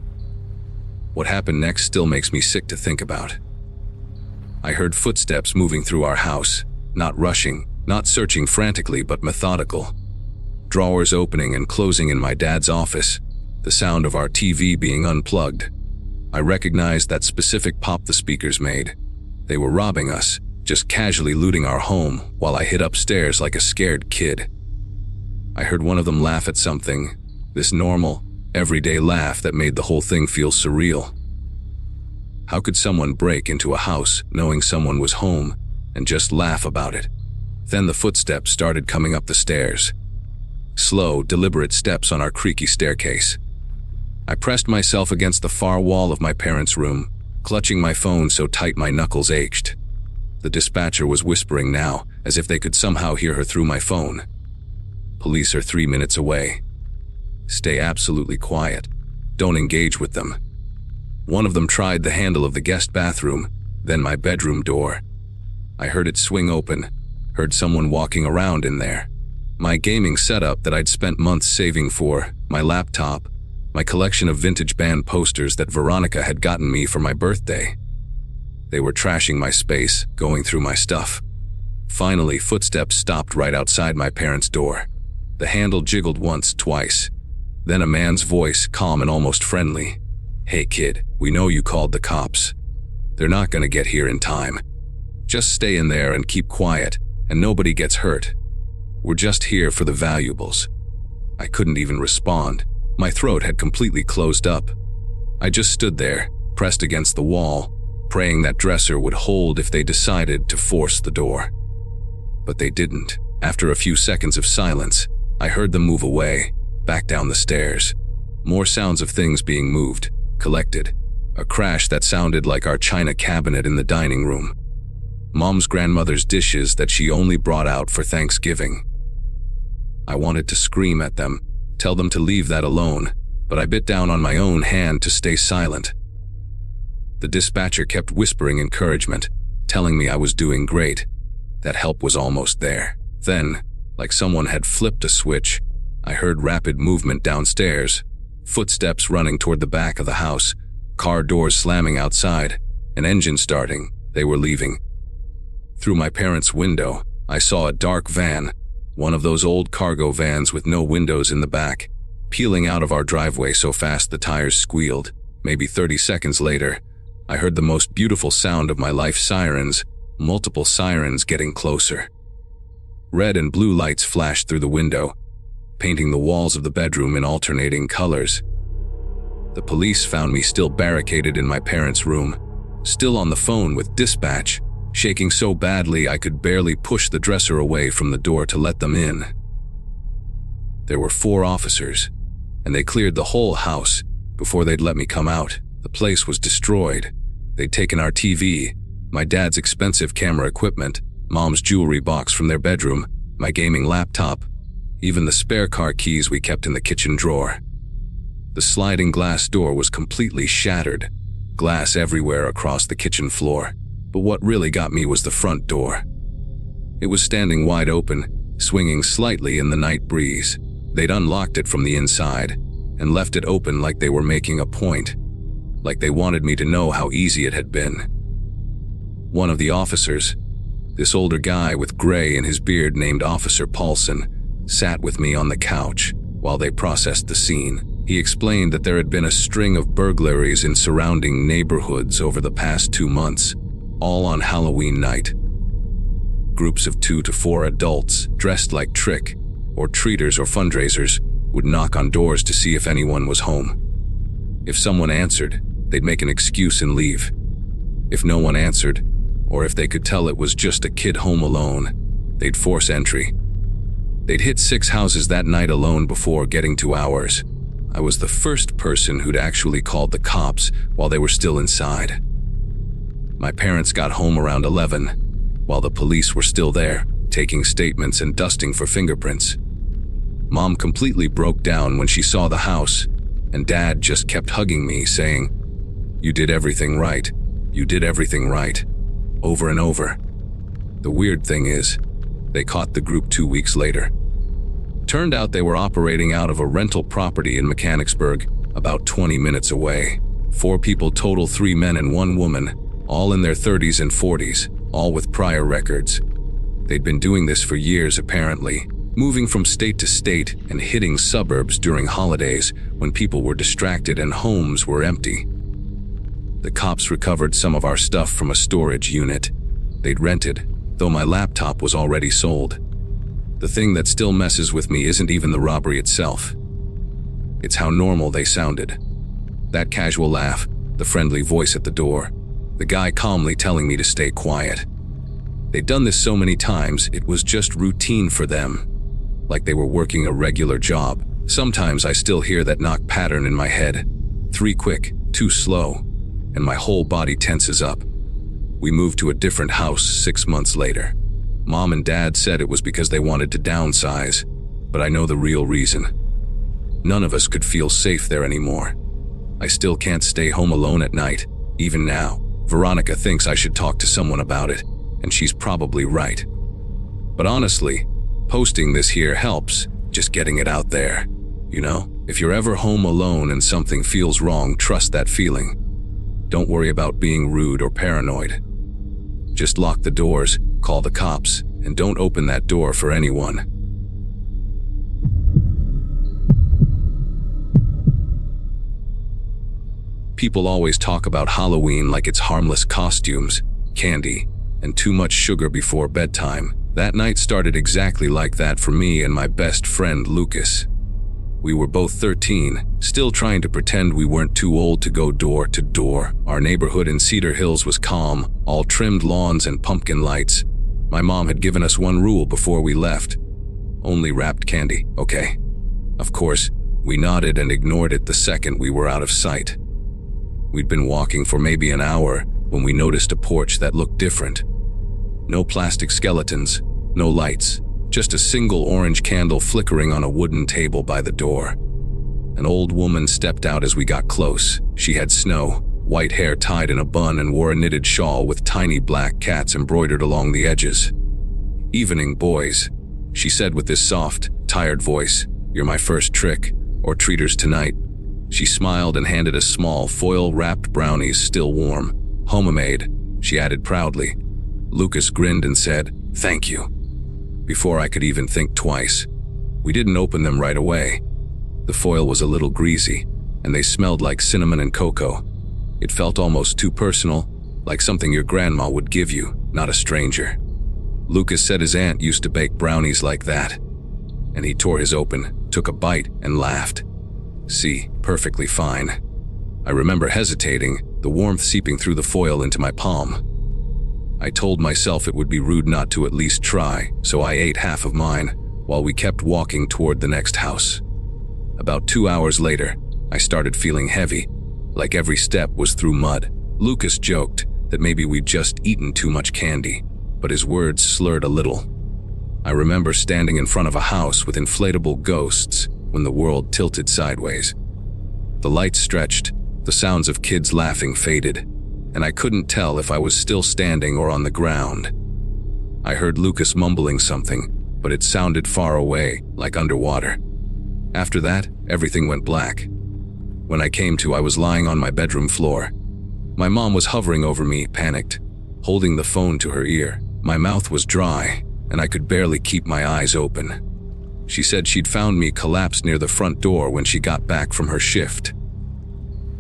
What happened next still makes me sick to think about. I heard footsteps moving through our house, not rushing, not searching frantically, but methodical. Drawers opening and closing in my dad's office, the sound of our TV being unplugged. I recognized that specific pop the speakers made. They were robbing us, just casually looting our home while I hid upstairs like a scared kid. I heard one of them laugh at something, this normal, everyday laugh that made the whole thing feel surreal. How could someone break into a house knowing someone was home and just laugh about it? Then the footsteps started coming up the stairs. Slow, deliberate steps on our creaky staircase. I pressed myself against the far wall of my parents' room, clutching my phone so tight my knuckles ached. The dispatcher was whispering now, as if they could somehow hear her through my phone. Police are 3 minutes away. Stay absolutely quiet. Don't engage with them. One of them tried the handle of the guest bathroom, then my bedroom door. I heard it swing open, heard someone walking around in there. My gaming setup that I'd spent months saving for, my laptop, my collection of vintage band posters that Veronica had gotten me for my birthday. They were trashing my space, going through my stuff. Finally, footsteps stopped right outside my parents' door. The handle jiggled once, twice. Then a man's voice, calm and almost friendly. "Hey kid, we know you called the cops. They're not gonna get here in time. Just stay in there and keep quiet, and nobody gets hurt. We're just here for the valuables." I couldn't even respond. My throat had completely closed up. I just stood there, pressed against the wall, praying that dresser would hold if they decided to force the door. But they didn't. After a few seconds of silence, I heard them move away, back down the stairs. More sounds of things being moved, collected. A crash that sounded like our china cabinet in the dining room. Mom's grandmother's dishes that she only brought out for Thanksgiving. I wanted to scream at them, tell them to leave that alone, but I bit down on my own hand to stay silent. The dispatcher kept whispering encouragement, telling me I was doing great, that help was almost there. Then, like someone had flipped a switch, I heard rapid movement downstairs, footsteps running toward the back of the house, car doors slamming outside, an engine starting. They were leaving. Through my parents' window, I saw a dark van, one of those old cargo vans with no windows in the back, peeling out of our driveway so fast the tires squealed. Maybe 30 seconds later, I heard the most beautiful sound of my life: sirens, multiple sirens getting closer. Red and blue lights flashed through the window, painting the walls of the bedroom in alternating colors. The police found me still barricaded in my parents' room, still on the phone with dispatch, shaking so badly I could barely push the dresser away from the door to let them in. There were 4 officers, and they cleared the whole house before they'd let me come out. The place was destroyed. They'd taken our TV, my dad's expensive camera equipment, Mom's jewelry box from their bedroom, my gaming laptop, even the spare car keys we kept in the kitchen drawer. The sliding glass door was completely shattered, glass everywhere across the kitchen floor. But what really got me was the front door. It was standing wide open, swinging slightly in the night breeze. They'd unlocked it from the inside and left it open like they were making a point, like they wanted me to know how easy it had been. One of the officers, this older guy with gray in his beard named Officer Paulson, sat with me on the couch while they processed the scene. He explained that there had been a string of burglaries in surrounding neighborhoods over the past 2 months, all on Halloween night. Groups of 2 to 4 adults, dressed like trick or treaters or fundraisers, would knock on doors to see if anyone was home. If someone answered, they'd make an excuse and leave. If no one answered, or if they could tell it was just a kid home alone, they'd force entry. They'd hit 6 houses that night alone before getting to ours. I was the first person who'd actually called the cops while they were still inside. My parents got home around 11, while the police were still there, taking statements and dusting for fingerprints. Mom completely broke down when she saw the house, and Dad just kept hugging me, saying, "You did everything right. You did everything right," over and over. The weird thing is, they caught the group 2 weeks later. Turned out they were operating out of a rental property in Mechanicsburg, about 20 minutes away. 4 people total, 3 men and 1 woman, all in their 30s and 40s, all with prior records. They'd been doing this for years apparently, moving from state to state and hitting suburbs during holidays when people were distracted and homes were empty. The cops recovered some of our stuff from a storage unit they'd rented, though my laptop was already sold. The thing that still messes with me isn't even the robbery itself. It's how normal they sounded. That casual laugh, the friendly voice at the door, the guy calmly telling me to stay quiet. They'd done this so many times, it was just routine for them, like they were working a regular job. Sometimes I still hear that knock pattern in my head. 3 quick, 2 slow, and my whole body tenses up. We moved to a different house 6 months later. Mom and Dad said it was because they wanted to downsize, but I know the real reason. None of us could feel safe there anymore. I still can't stay home alone at night, even now. Veronica thinks I should talk to someone about it, and she's probably right. But honestly, posting this here helps, just getting it out there. You know, if you're ever home alone and something feels wrong, trust that feeling. Don't worry about being rude or paranoid. Just lock the doors, call the cops, and don't open that door for anyone. People always talk about Halloween like it's harmless costumes, candy, and too much sugar before bedtime. That night started exactly like that for me and my best friend Lucas. We were both 13, still trying to pretend we weren't too old to go door to door. Our neighborhood in Cedar Hills was calm, all trimmed lawns and pumpkin lights. My mom had given us one rule before we left. Only wrapped candy, okay? Of course, we nodded and ignored it the second we were out of sight. We'd been walking for maybe an hour when we noticed a porch that looked different. No plastic skeletons, no lights, just a single orange candle flickering on a wooden table by the door. An old woman stepped out as we got close. She had snow, white hair tied in a bun, and wore a knitted shawl with tiny black cats embroidered along the edges. "Evening, boys," she said with this soft, tired voice. "You're my first trick, or treaters tonight." She smiled and handed us small, foil-wrapped brownies, still warm. "Homemade," she added proudly. Lucas grinned and said, "Thank you," before I could even think twice. We didn't open them right away. The foil was a little greasy, and they smelled like cinnamon and cocoa. It felt almost too personal, like something your grandma would give you, not a stranger. Lucas said his aunt used to bake brownies like that, and he tore his open, took a bite, and laughed. See, perfectly fine. I remember hesitating, the warmth seeping through the foil into my palm. I told myself it would be rude not to at least try, so I ate half of mine, while we kept walking toward the next house. About 2 hours later, I started feeling heavy, like every step was through mud. Lucas joked that maybe we'd just eaten too much candy, but his words slurred a little. I remember standing in front of a house with inflatable ghosts when the world tilted sideways. The lights stretched, the sounds of kids laughing faded, and I couldn't tell if I was still standing or on the ground. I heard Lucas mumbling something, but it sounded far away, like underwater. After that, everything went black. When I came to, I was lying on my bedroom floor. My mom was hovering over me, panicked, holding the phone to her ear. My mouth was dry, and I could barely keep my eyes open. She said she'd found me collapsed near the front door when she got back from her shift.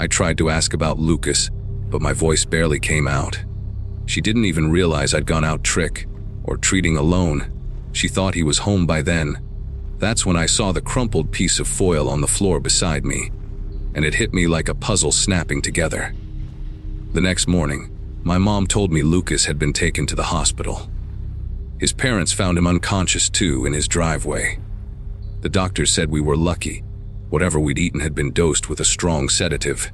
I tried to ask about Lucas, but my voice barely came out. She didn't even realize I'd gone out trick or treating alone. She thought he was home by then. That's when I saw the crumpled piece of foil on the floor beside me, and it hit me like a puzzle snapping together. The next morning, my mom told me Lucas had been taken to the hospital. His parents found him unconscious too in his driveway. The doctors said we were lucky. Whatever we'd eaten had been dosed with a strong sedative.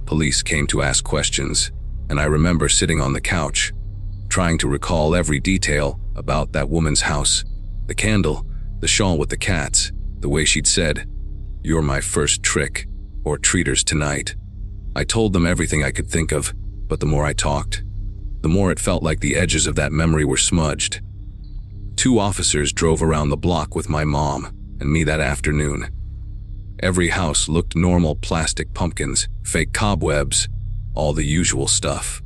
Police came to ask questions, and I remember sitting on the couch, trying to recall every detail about that woman's house. The candle, the shawl with the cats, the way she'd said, "You're my first trick, or treaters tonight." I told them everything I could think of, but the more I talked, the more it felt like the edges of that memory were smudged. 2 officers drove around the block with my mom and me that afternoon. Every house looked normal: plastic pumpkins, fake cobwebs, all the usual stuff.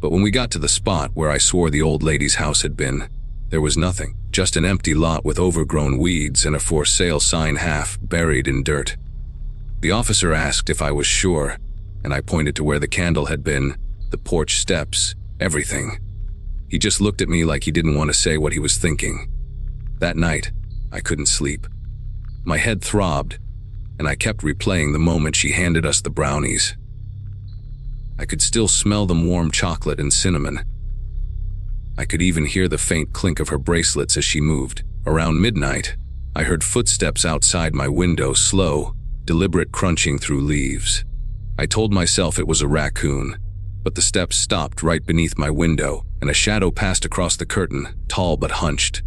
But when we got to the spot where I swore the old lady's house had been, there was nothing, just an empty lot with overgrown weeds and a for sale sign half buried in dirt. The officer asked if I was sure, and I pointed to where the candle had been, the porch steps, everything. He just looked at me like he didn't want to say what he was thinking. That night, I couldn't sleep. My head throbbed, and I kept replaying the moment she handed us the brownies. I could still smell the warm chocolate and cinnamon. I could even hear the faint clink of her bracelets as she moved. Around midnight, I heard footsteps outside my window, slow, deliberate crunching through leaves. I told myself it was a raccoon, but the steps stopped right beneath my window, and a shadow passed across the curtain, tall but hunched.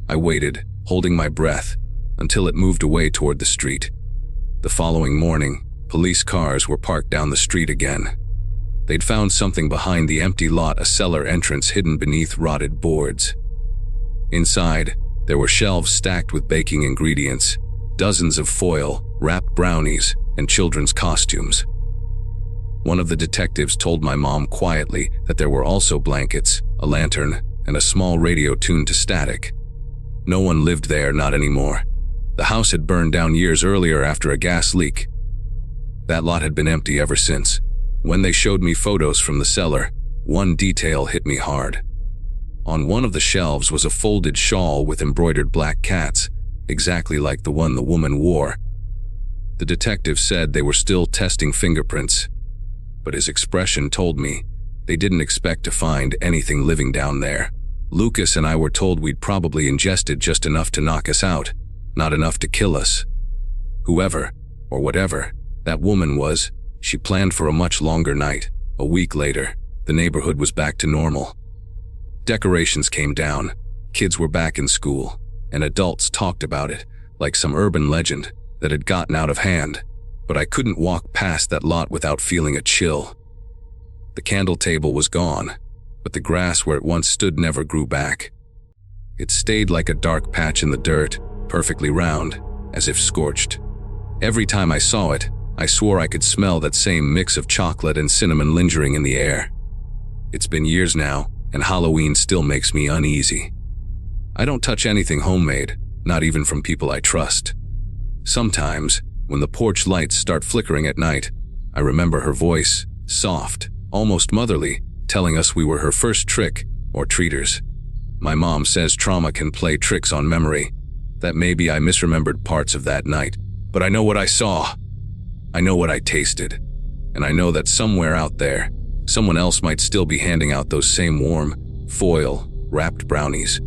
I waited, holding my breath, until it moved away toward the street. The following morning, police cars were parked down the street again. They'd found something behind the empty lot, a cellar entrance hidden beneath rotted boards. Inside, there were shelves stacked with baking ingredients, dozens of foil, wrapped brownies, and children's costumes. One of the detectives told my mom quietly that there were also blankets, a lantern, and a small radio tuned to static. No one lived there, not anymore. The house had burned down years earlier after a gas leak. That lot had been empty ever since. When they showed me photos from the cellar, one detail hit me hard. On one of the shelves was a folded shawl with embroidered black cats, exactly like the one the woman wore. The detective said they were still testing fingerprints, but his expression told me they didn't expect to find anything living down there. Lucas and I were told we'd probably ingested just enough to knock us out, not enough to kill us. Whoever, or whatever, that woman was, she planned for a much longer night. A week later, the neighborhood was back to normal. Decorations came down, kids were back in school, and adults talked about it like some urban legend that had gotten out of hand. But I couldn't walk past that lot without feeling a chill. The candle table was gone, but the grass where it once stood never grew back. It stayed like a dark patch in the dirt, perfectly round, as if scorched. Every time I saw it, I swore I could smell that same mix of chocolate and cinnamon lingering in the air. It's been years now, and Halloween still makes me uneasy. I don't touch anything homemade, not even from people I trust. Sometimes, when the porch lights start flickering at night, I remember her voice, soft, almost motherly, telling us we were her first trick, or treaters. My mom says trauma can play tricks on memory, that maybe I misremembered parts of that night, but I know what I saw. I know what I tasted, and I know that somewhere out there, someone else might still be handing out those same warm, foil-wrapped brownies.